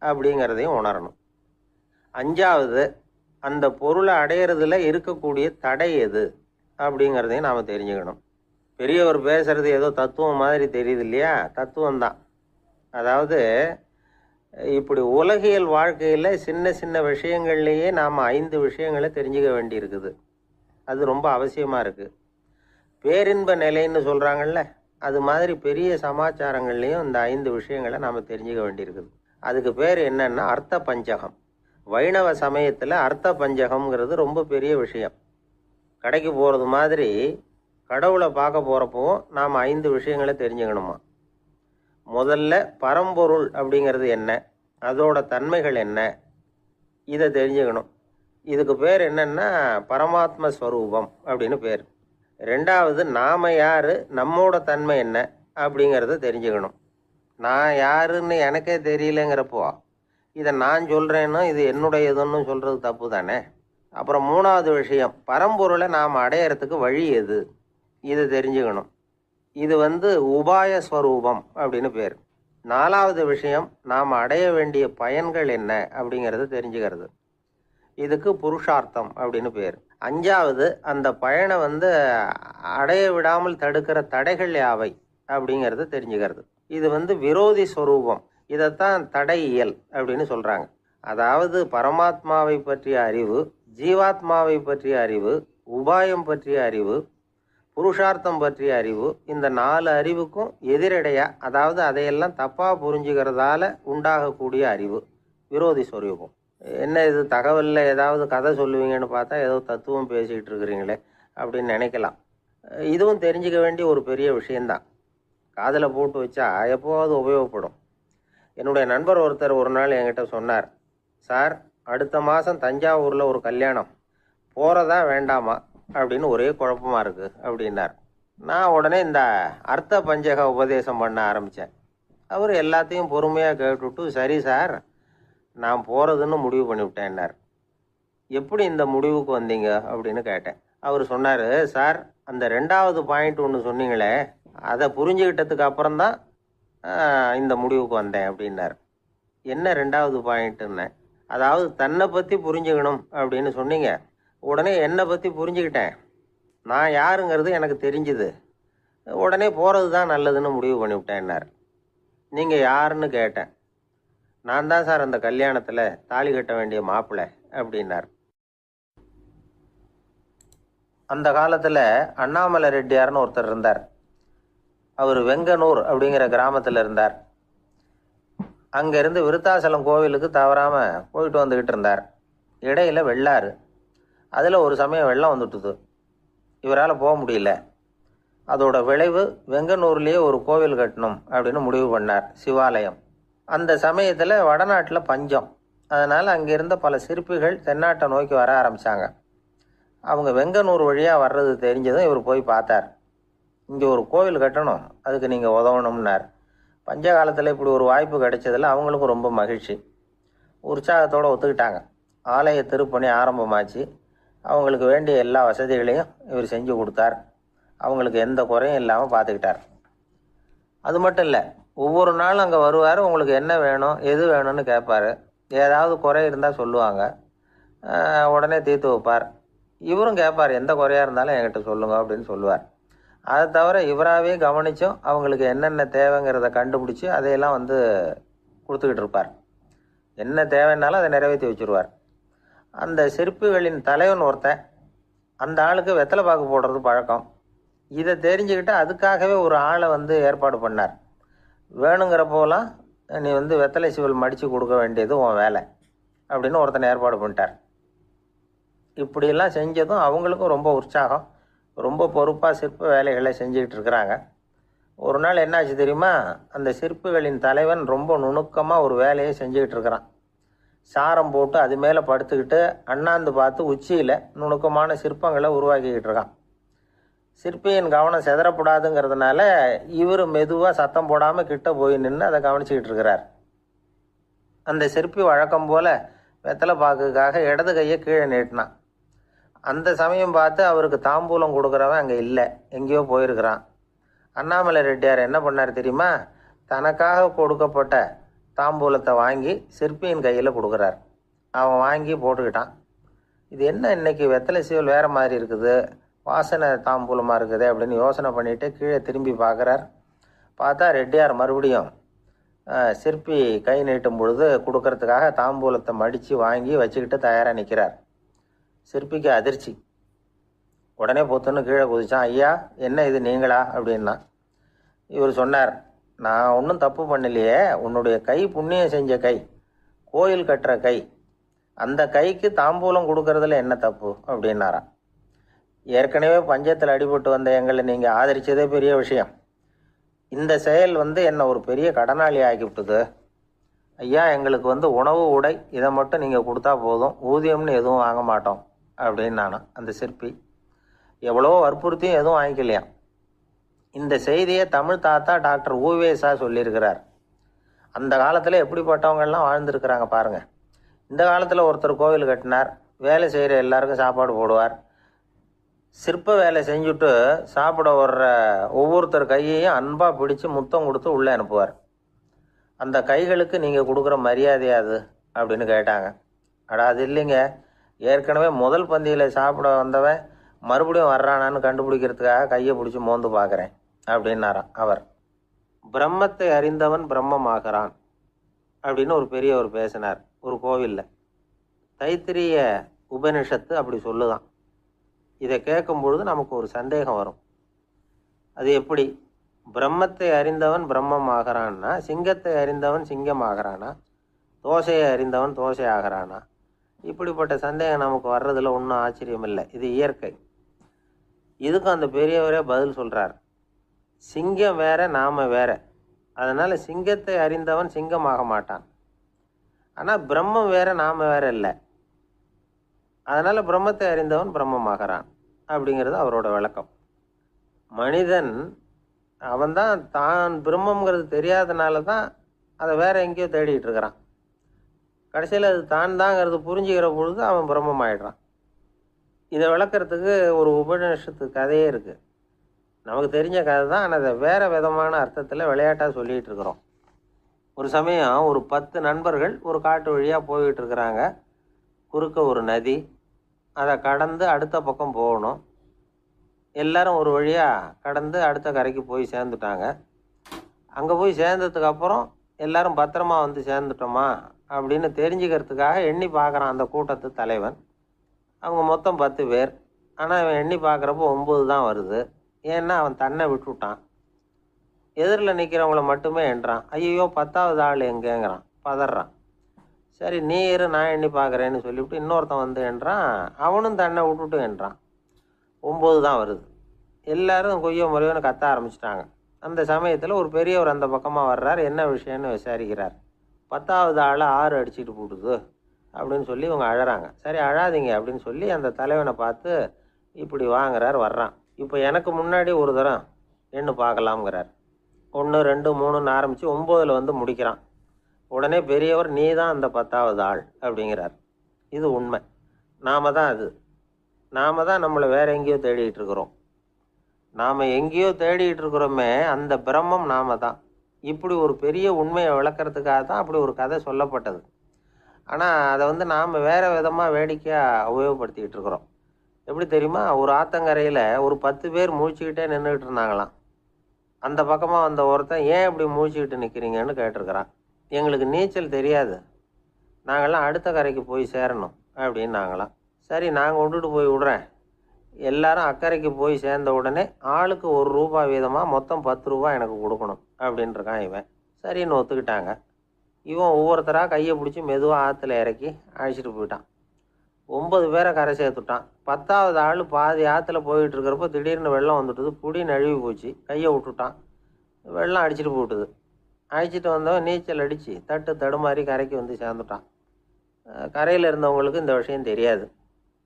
அப்படிங்கிறதையும் உணரணும். அஞ்சாவது, அந்த பொருளை அடையிறதுல இருக்கக்கூடிய தடை எது அப்படிங்கிறதையும் நாம் தெரிஞ்சுக்கணும். பெரியவர் பேசுறது ஏதோ தத்துவம் மாதிரி தெரியுது இல்லையா? தத்துவம்தான். அதாவது இப்படி உலகியல் வாழ்க்கையில் சின்ன சின்ன விஷயங்கள்லேயே நாம் 5 விஷயங்களை தெரிஞ்சுக்க வேண்டியிருக்குது. அது ரொம்ப அவசியமாக இருக்குது. பேரின்ப நிலைன்னு சொல்கிறாங்கல்ல, அது மாதிரி பெரிய சமாச்சாரங்கள்லேயும் இந்த 5 விஷயங்களை நாம் தெரிஞ்சுக்க வேண்டியிருக்குது. அதுக்கு பேர் என்னன்னா அர்த்த பஞ்சகம். வைணவ சமயத்தில் அர்த்த பஞ்சகம்ங்கிறது ரொம்ப பெரிய விஷயம். கடைக்கு போகிறது மாதிரி கடவுளை பார்க்க போகிறப்பவும் நாம் 5 விஷயங்களை தெரிஞ்சுக்கணுமா. முதல்ல பரம்பொருள் அப்படிங்கிறது என்ன, அதோட தன்மைகள் என்ன, இதை தெரிஞ்சுக்கணும். இதுக்கு பேர் என்னன்னா பரமாத்ம ஸ்வரூபம் அப்படின்னு பேர். ரெண்டாவது, நாம் யார், நம்மோட தன்மை என்ன அப்படிங்கிறத தெரிஞ்சுக்கணும். நான் யாருன்னு எனக்கே தெரியலங்கிறப்போ இதை நான் சொல்கிறேன்னு இது என்னுடையதுன்னு சொல்கிறது தப்பு தானே. அப்புறம் மூணாவது விஷயம், பரம்பொருளை நாம் அடையிறதுக்கு வழி எது, இதை தெரிஞ்சுக்கணும். இது உபாய ஸ்வரூபம் அப்படின்னு பேர். நாலாவது விஷயம், நாம் அடைய வேண்டிய பயன்கள் என்ன அப்படிங்கிறது தெரிஞ்சுக்கிறது. இதுக்கு புருஷார்த்தம் அப்படின்னு பேர். அஞ்சாவது, அந்த பயனை அடைய விடாமல் தடுக்கிற தடைகள் யாவை அப்படிங்கிறது தெரிஞ்சுக்கிறது. இது விரோதி ஸ்வரூபம். இதைத்தான் தடையியல் அப்படின்னு சொல்கிறாங்க. அதாவது பரமாத்மாவை பற்றிய அறிவு, ஜீவாத்மாவை பற்றிய அறிவு, உபாயம் பற்றிய அறிவு, புருஷார்த்தம் பற்றிய அறிவு, இந்த 4 அறிவுக்கும் எதிரடையாக, அதாவது அதையெல்லாம் தப்பாக புரிஞ்சுக்கிறதால உண்டாகக்கூடிய அறிவு விரோதி ஸ்வரூபம். என்ன இது தகவலில் ஏதாவது கதை சொல்லுவீங்கன்னு பார்த்தா ஏதோ தத்துவம் பேசிக்கிட்டு இருக்கிறீங்களே அப்படின்னு நினைக்கலாம். இதுவும் தெரிஞ்சிக்க வேண்டிய ஒரு பெரிய விஷயந்தான். காதில் போட்டு வச்சா எப்போவாவது உபயோகப்படும். என்னுடைய நண்பர் ஒருத்தர் ஒரு நாள் என்கிட்ட சொன்னார், சார், அடுத்த மாதம் தஞ்சாவூரில் ஒரு கல்யாணம், போகிறதா வேண்டாமா அப்படின்னு ஒரே குழப்பமாக இருக்குது அப்படின்னார். நான் உடனே இந்த அர்த்த பஞ்சக உபதேசம் பண்ண ஆரம்பித்தேன். அவர் எல்லாத்தையும் பொறுமையாக கேட்டுவிட்டு, சரி சார், நான் போகிறதுன்னு முடிவு பண்ணிவிட்டேன்னார். எப்படி இந்த முடிவுக்கு வந்தீங்க அப்படின்னு கேட்டேன். அவர் சொன்னார், சார், அந்த 2வது பாயிண்ட் ஒன்று சொன்னீங்களே, அதை புரிஞ்சுக்கிட்டதுக்கு அப்புறம்தான் இந்த முடிவுக்கு வந்தேன் அப்படின்னார். என்ன 2வது பாயிண்ட்டுன்னு? அதாவது தன்னை பற்றி புரிஞ்சுக்கணும் அப்படின்னு சொன்னீங்க. உடனே என்னை பற்றி புரிஞ்சுக்கிட்டேன், நான் யாருங்கிறது எனக்கு தெரிஞ்சுது, உடனே போகிறது தான் நல்லதுன்னு முடிவு பண்ணிவிட்டேன்னார். நீங்கள் யாருன்னு கேட்டேன். நான் தான் சார் அந்த கல்யாணத்தில் தாலி கட்ட வேண்டிய மாப்பிள்ளை அப்படின்னார். அந்த காலத்தில் அண்ணாமலை ரெட்டியார்னு ஒருத்தர் இருந்தார். அவர் வெங்கனூர் அப்படிங்கிற கிராமத்தில் இருந்தார். அங்கேருந்து விருத்தாசலம் கோவிலுக்கு தவறாமல் போயிட்டு வந்துக்கிட்டு இருந்தார். இடையில வெள்ளாறு, அதில் ஒரு சமயம் வெள்ளம் வந்துட்டுது. இவரால் போக முடியல. அதோட விளைவு வெங்கனூர்லேயே ஒரு கோவில் கட்டணும் அப்படின்னு முடிவு பண்ணார், சிவாலயம். அந்த சமயத்தில் வடநாட்டில் பஞ்சம். அதனால் அங்கே இருந்த பல சிற்பிகள் தென்னாட்டை நோக்கி வர ஆரம்பித்தாங்க. அவங்க வெங்கனூர் வழியாக வர்றது தெரிஞ்சதும் இவர் போய் பார்த்தார். இங்கே ஒரு கோவில் கட்டணும், அதுக்கு நீங்கள் உதவணும்னார். பஞ்ச காலத்தில் இப்படி ஒரு வாய்ப்பு கிடைச்சதில் அவங்களுக்கும் ரொம்ப மகிழ்ச்சி. உற்சாகத்தோடு ஒத்துக்கிட்டாங்க. ஆலய திருப்பணி ஆரம்பமாச்சு. அவங்களுக்கு வேண்டிய எல்லா வசதிகளையும் இவர் செஞ்சு கொடுத்தார். அவங்களுக்கு எந்த குறையும் இல்லாமல் பார்த்துக்கிட்டார். அது மட்டும் இல்லை, ஒவ்வொரு நாளும் அங்கே வருவார். உங்களுக்கு என்ன வேணும், எது வேணும்னு கேட்பார். ஏதாவது குறை இருந்தால் சொல்லுவாங்க, உடனே தீர்த்து வைப்பார். இவரும் கேட்பார், எந்த குறையாக இருந்தாலும் என்கிட்ட சொல்லுங்க அப்படின்னு சொல்லுவார். அதை தவிர இவராகவே கவனித்தும் அவங்களுக்கு என்னென்ன தேவைங்கிறத கண்டுபிடிச்சி அதையெல்லாம் கொடுத்துக்கிட்டு இருப்பார். என்ன தேவைன்னாலும் அதை நிறைவேற்றி வச்சுருவார். அந்த சிற்பிகளின் தலைவன் ஒருத்தன், அந்த ஆளுக்கு வெத்தலை பாக்கு போடுறது பழக்கம். இதை தெரிஞ்சுக்கிட்டு அதுக்காகவே ஒரு ஆளை ஏற்பாடு பண்ணார். வேணுங்கிறப்போலாம் நீ வெத்தலை சிவல் மடித்து கொடுக்க வேண்டியது உன் வேலை அப்படின்னு ஒருத்தனை ஏற்பாடு பண்ணிட்டார். இப்படியெல்லாம் செஞ்சதும் அவங்களுக்கும் ரொம்ப உற்சாகம். ரொம்ப பொறுப்பாக சிற்ப வேலைகளை செஞ்சுக்கிட்டு இருக்கிறாங்க. ஒரு நாள் என்னாச்சு தெரியுமா? அந்த சிற்பிகளின் தலைவன் ரொம்ப நுணுக்கமாக ஒரு வேலையை செஞ்சுக்கிட்டு இருக்கிறான். சாரம் போட்டு அது மேலே படுத்துக்கிட்டு அண்ணாந்து பார்த்து உச்சியில் நுணுக்கமான சிற்பங்களை உருவாக்கிக்கிட்டு இருக்கான். சிற்பியின் கவனம் செதறப்படாதுங்கிறதுனால இவர் மெதுவாக சத்தம் போடாமல் கிட்ட போய் நின்று அதை கவனிச்சிக்கிட்டு இருக்கிறார். அந்த சிற்பி வழக்கம் போல் வெத்தலை பாக்குக்காக இடது கையை கீழே நீட்டினான். அந்த சமயம் பார்த்து அவருக்கு தாம்பூலம் கொடுக்குறவன் அங்கே இல்லை, எங்கேயோ போயிருக்கிறான். அண்ணாமலை ரெட்டியார் என்ன பண்ணார் தெரியுமா? தனக்காக கொடுக்கப்பட்ட தாம்பூலத்தை வாங்கி சிற்பியின் கையில் கொடுக்குறார். அவன் வாங்கி போட்டுக்கிட்டான். இது என்ன இன்னைக்கு வெத்தலை சீவல் வேறு மாதிரி இருக்குது, வாசனை தாம்பூலமாக இருக்குது அப்படின்னு யோசனை பண்ணிவிட்டு கீழே திரும்பி பார்க்குறார். பார்த்தா ரெட்டியார் மறுபடியும் சிற்பி கை நீட்டும் பொழுது கொடுக்கறதுக்காக தாம்பூலத்தை மடித்து வாங்கி வச்சுக்கிட்டு தயாராக நிற்கிறார். சிற்பிக்கு அதிர்ச்சி. உடனே பொத்துன்னு கீழே குதிச்சான். ஐயா, என்ன இது நீங்களா அப்படின்னா. இவர் சொன்னார், நான் ஒன்றும் தப்பு பண்ணலையே, உன்னுடைய கை புண்ணியம் செஞ்ச கை, கோயில் கட்டுற கை, அந்த கைக்கு தாம்பூலம் கொடுக்கறதுல என்ன தப்பு அப்படின்னாராம். ஏற்கனவே பஞ்சத்தில் அடிபட்டு வந்த எங்களை நீங்கள் ஆதரித்ததே பெரிய விஷயம். இந்த செயல் என்னை ஒரு பெரிய கடனாளி ஆக்கிவிட்டுது. ஐயா, எங்களுக்கு உணவு உடை இதை மட்டும் நீங்கள் கொடுத்தா போதும், ஊதியம்னு எதுவும் வாங்க மாட்டோம் அப்படின்னு நானும். அந்த சிற்பி எவ்வளோ வற்புறுத்தியும் எதுவும் வாங்கிக்கலையாம். இந்த செய்தியை தமிழ் தாத்தா டாக்டர் ஊவேசா சொல்லியிருக்கிறார். அந்த காலத்தில் எப்படிப்பட்டவங்கள்லாம் வாழ்ந்துருக்கிறாங்க பாருங்கள். இந்த காலத்தில் ஒருத்தர் கோவில் கட்டினார், வேலை செய்கிற எல்லாருக்கும் சாப்பாடு போடுவார். சிற்ப வேலை செஞ்சுட்டு சாப்பிட வர்ற ஒவ்வொருத்தர் கையையும் அன்பாக பிடிச்சி முத்தம் கொடுத்து உள்ளே அனுப்புவார். அந்த கைகளுக்கு நீங்கள் கொடுக்குற மரியாதையாது அப்படின்னு கேட்டாங்க. அது இல்லைங்க, ஏற்கனவே முதல் பந்தியில் சாப்பிட வந்தவன் மறுபடியும் வர்றானான்னு கண்டுபிடிக்கிறதுக்காக கையை பிடிச்சி மோந்து பார்க்குறேன் அப்படின்னாராம் அவர். பிரம்மத்தை அறிந்தவன் பிரம்மமாகிறான் அப்படின்னு ஒரு பெரியவர் பேசினார் ஒரு கோவிலில். தைத்திரிய உபனிஷத்து அப்படி சொல்லுதான். இதை கேட்கும் பொழுது நமக்கு ஒரு சந்தேகம் வரும். அது எப்படி? பிரம்மத்தை அறிந்தவன் பிரம்மம் ஆகிறான்னா, சிங்கத்தை அறிந்தவன் சிங்கம் ஆகிறானா, தோசையை அறிந்தவன் தோசை ஆகிறானா? இப்படிப்பட்ட சந்தேகம் நமக்கு வர்றதுல ஒன்றும் ஆச்சரியம் இல்லை. இது இயற்கை. இதுக்கும் அந்த பெரியவரே பதில் சொல்கிறார். சிங்கம் வேற, நாம வேற. அதனால் சிங்கத்தை அறிந்தவன் சிங்கம் ஆக மாட்டான். ஆனால் பிரம்மம் வேற, நாம வேற இல்லை. அதனால் பிரம்மத்தை அறிந்தவன் பிரம்மமாகிறான் அப்படிங்கிறது அவரோட விளக்கம். மனிதன் அவன்தான் தான் பிரம்மங்கிறது தெரியாதனால தான் அதை வேற எங்கேயோ தேடிட்டு இருக்கிறான். கடைசியில் அது தான் தாங்கிறது புரிஞ்சுக்கிற பொழுது அவன் பிரம்மம் ஆயிடுறான். இதை விளக்கிறதுக்கு ஒரு உபநிஷத்து கதையே இருக்குது. நமக்கு தெரிஞ்ச கதை தான், ஆனால் அதை வேறு விதமான அர்த்தத்தில் விளையாட்டாக சொல்லிகிட்டு இருக்கிறோம். ஒரு சமயம் ஒரு 10 நண்பர்கள் ஒரு காட்டு வழியாக போய்கிட்டு இருக்கிறாங்க. குறுக்க ஒரு நதி, அதை கடந்து அடுத்த பக்கம் போகணும். எல்லாரும் ஒரு வழியாக கடந்து அடுத்த கரைக்கு போய் சேர்ந்துட்டாங்க. அங்கே போய் சேர்ந்ததுக்கப்புறம் எல்லாரும் பத்திரமா சேர்ந்துட்டோமா அப்படின்னு தெரிஞ்சுக்கிறதுக்காக எண்ணி பார்க்குறான் அந்த கூட்டத்து தலைவன். அவங்க மொத்தம் 10 பேர். ஆனால் அவன் எண்ணி பார்க்குறப்போ 9 தான் வருது. ஏன்னா அவன் தன்னை விட்டுவிட்டான். எதிரில் நிற்கிறவங்கள மட்டுமே எண்ணுறான். ஐயோ 10வது ஆள் எங்கேங்கிறான், பதறான். சரி நீ இரு, நான் எண்ணி பார்க்குறேன்னு சொல்லிவிட்டு இன்னொருத்தன் எண்ணுறான். அவனும் தன்னை விட்டுட்டு எண்ணுறான். 9 தான் வருது. எல்லாரும் கொய்யோ முறையோன்னு கத்த ஆரம்பிச்சிட்டாங்க. அந்த சமயத்தில் ஒரு பெரியவர் அந்த பக்கமாக வர்றார். என்ன விஷயம்னு விசாரிக்கிறார். 10வது ஆளை 6 அடிச்சுட்டு போட்டுது அப்படின்னு சொல்லி இவங்க அழறாங்க. சரி அழாதீங்க அப்படின்னு சொல்லி அந்த தலைவனை பார்த்து இப்படி வாங்குறார். வர்றான். இப்போ எனக்கு முன்னாடி ஒரு தரம் எண்ணு பார்க்கலாம்ங்கிறார். 1 2 3ன்னு ஆரம்பித்து 9ல் வந்து முடிக்கிறான். உடனே பெரியவர் நீ தான் அந்த 10வது ஆள் அப்படிங்கிறார். இது உண்மை. நாம தான் அது. நாம தான் நம்மளை வேற எங்கேயோ தேடிட்டு இருக்கிறோம். நாம் எங்கேயோ தேடிட்டு இருக்கிறோமே, அந்த பிரம்மம் நாம தான். இப்படி ஒரு பெரிய உண்மையை விளக்கறதுக்காக தான் அப்படி ஒரு கதை சொல்லப்பட்டது. ஆனால் அதை வந்து நாம் வேறு விதமாக வேடிக்கையாக உபயோகப்படுத்திக்கிட்டு இருக்கிறோம். எப்படி தெரியுமா? ஒரு ஆத்தங்கரையில் ஒரு 10 பேர் முழிச்சுக்கிட்டே நின்றுக்கிட்டு இருந்தாங்களாம். அந்த பக்கமாக வந்த ஒருத்தன் ஏன் இப்படி முழிச்சுக்கிட்டு நிற்கிறீங்கன்னு கேட்டிருக்கிறான். எங்களுக்கு நீச்சல் தெரியாது, நாங்கள்லாம் அடுத்த கரைக்கு போய் சேரணும் அப்படின்னாங்களாம். சரி, நாங்கள் விட்டுட்டு போய் விடுறேன். எல்லாரும் அக்கறைக்கு போய் சேர்ந்த உடனே ஆளுக்கு ₹1 வீதமாக மொத்தம் ₹10 எனக்கு கொடுக்கணும் அப்படின்ட்டுருக்கான் இவன். சரின்னு ஒத்துக்கிட்டாங்க. இவன் ஒவ்வொருத்தராக கையை பிடிச்சி மெதுவாக ஆற்றுல இறக்கி அழைச்சிட்டு போயிட்டான். 9 பேரை கரை சேர்த்துட்டான். 10வது ஆள் பாதி ஆற்றுல போயிட்டு இருக்கிறப்போ திடீர்னு வெள்ளம் வந்துட்டுது. புடி நழுவி போச்சு. கையை விட்டுட்டான். வெள்ளம் அடிச்சுட்டு போட்டுது. அழைச்சிட்டு வந்தவன் நீச்சல் அடித்து தடுமாறி கரைக்கு வந்து சேர்ந்துட்டான். கரையில் இருந்தவங்களுக்கு இந்த விஷயம் தெரியாது.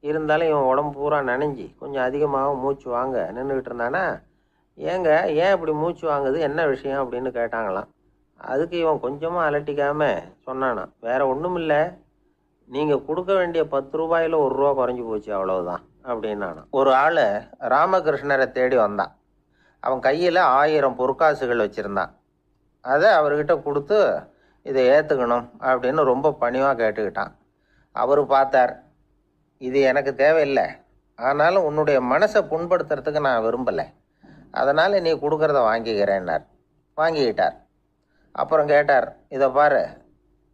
இருந்தாலும் இவன் உடம்பு பூரா நனைஞ்சி கொஞ்சம் அதிகமாக மூச்சு வாங்க நின்றுக்கிட்டு இருந்தானா, ஏங்க ஏன் இப்படி மூச்சு வாங்குது, என்ன விஷயம் அப்படின்னு கேட்டாங்களாம். அதுக்கு இவன் கொஞ்சமாக அலட்டிக்காமல் சொன்னானா, வேற ஒன்றும் இல்லை, நீங்கள் கொடுக்க வேண்டிய ₹10ல் ₹1 குறைஞ்சி போச்சு, அவ்வளவுதான் அப்படின்னானா. ஒரு ஆள் ராமகிருஷ்ணரை தேடி வந்தான். அவன் கையில் 1000 பொற்காசுகள் வச்சுருந்தான். அதை அவர்கிட்ட கொடுத்து இதை ஏற்றுக்கணும் அப்படின்னு ரொம்ப பணிவாக கேட்டுக்கிட்டான். அவர் பார்த்தார், இது எனக்கு தேவையில்லை, ஆனாலும் உன்னுடைய மனசை புண்படுத்துறதுக்கு நான் விரும்பலை, அதனால் நீ கொடுக்குறத வாங்கிக்கிறேன்னார். வாங்கிக்கிட்டார். அப்புறம் கேட்டார், இதை பாரு,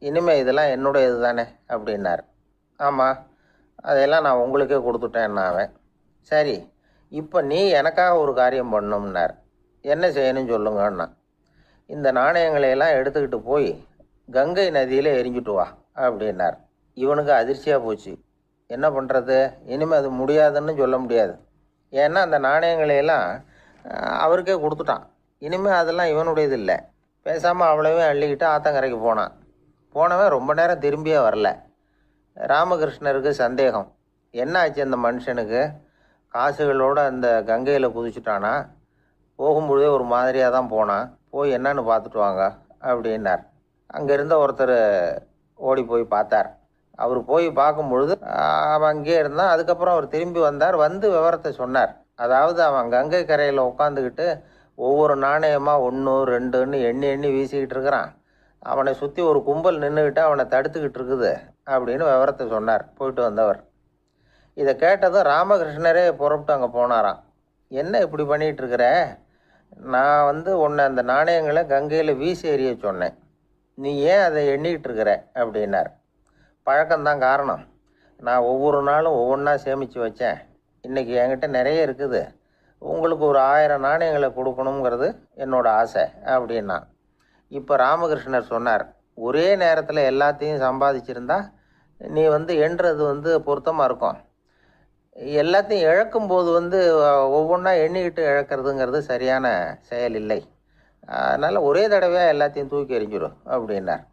இனிமேல் இதெல்லாம் என்னுடைய இது தானே அப்படின்னார். ஆமாம், அதையெல்லாம் நான் உங்களுக்கே கொடுத்துட்டேன்னா அவன். சரி, இப்போ நீ எனக்காக ஒரு காரியம் பண்ணணும்னார். என்ன செய்யணும்னு சொல்லுங்கன்னா, இந்த நாணயங்களையெல்லாம் எடுத்துக்கிட்டு போய் கங்கை நதியில் எரிஞ்சுட்டு வா அப்படின்னார். இவனுக்கு அதிர்ச்சியாக போச்சு. என்ன பண்ணுறது, இனிமேல் அது முடியாதுன்னு சொல்ல முடியாது. ஏன்னா அந்த நாணயங்களையெல்லாம் அவருக்கே கொடுத்துட்டான். இனிமேல் அதெல்லாம் இவனுடையது இல்லை. பேசாமல் அவ்வளவே அள்ளிக்கிட்டு ஆத்தங்கரைக்கு போனான். போனவன் ரொம்ப நேரம் திரும்பியே வரல. ராமகிருஷ்ணருக்கு சந்தேகம், என்ன ஆச்சு அந்த மனுஷனுக்கு, காசுகளோடு அந்த கங்கையில் குதிச்சுட்டானா, போகும்பொழுதே ஒரு மாதிரியாக தான் போனான், போய் என்னன்னு பார்த்துட்டு வாங்க அப்படின்னார். அங்கே இருந்த ஒருத்தர் ஓடி போய் பார்த்தார். அவர் போய் பார்க்கும் பொழுது அவன் அங்கேயே இருந்தான். அதுக்கப்புறம் அவர் திரும்பி வந்தார். வந்து விவரத்தை சொன்னார். அதாவது அவன் கங்கை கரையில் உட்காந்துக்கிட்டு ஒவ்வொரு நாணயமாக 1 2ன்னு எண்ணி எண்ணி வீசிக்கிட்டு இருக்கிறான். அவனை சுற்றி ஒரு கும்பல் நின்றுக்கிட்டு அவனை தடுத்துக்கிட்டு இருக்குது அப்படின்னு விவரத்தை சொன்னார் போயிட்டு வந்தவர். இதை கேட்டதும் ராமகிருஷ்ணரே புறப்பட்டு அங்கே போனாராம். என்ன இப்படி பண்ணிகிட்டு இருக்கிற, நான் வந்து உன்னை அந்த நாணயங்களை கங்கையில் வீசி எறிய சொன்னேன், நீ ஏன் அதை எண்ணிக்கிட்டு இருக்கிற அப்படின்னார். பழக்கம்தான் காரணம், நான் ஒவ்வொரு நாளும் ஒவ்வொன்றா சேமித்து வச்சேன். இன்றைக்கி என்கிட்ட நிறைய இருக்குது, உங்களுக்கு ஒரு 1000 நாணயங்களை கொடுக்கணுங்கிறது என்னோட ஆசை அப்படின்னா. இப்போ ராமகிருஷ்ணர் சொன்னார், ஒரே நேரத்தில் எல்லாத்தையும் சம்பாதிச்சிருந்தா நீ வந்து எண்ணுறது பொருத்தமாக இருக்கும். எல்லாத்தையும் இழக்கும்போது ஒவ்வொன்றா எண்ணிக்கிட்டு இழக்கிறதுங்கிறது சரியான செயல் இல்லை. அதனால் ஒரே தடவையாக எல்லாத்தையும் தூக்கி எறிஞ்சிடும் அப்படின்னார்.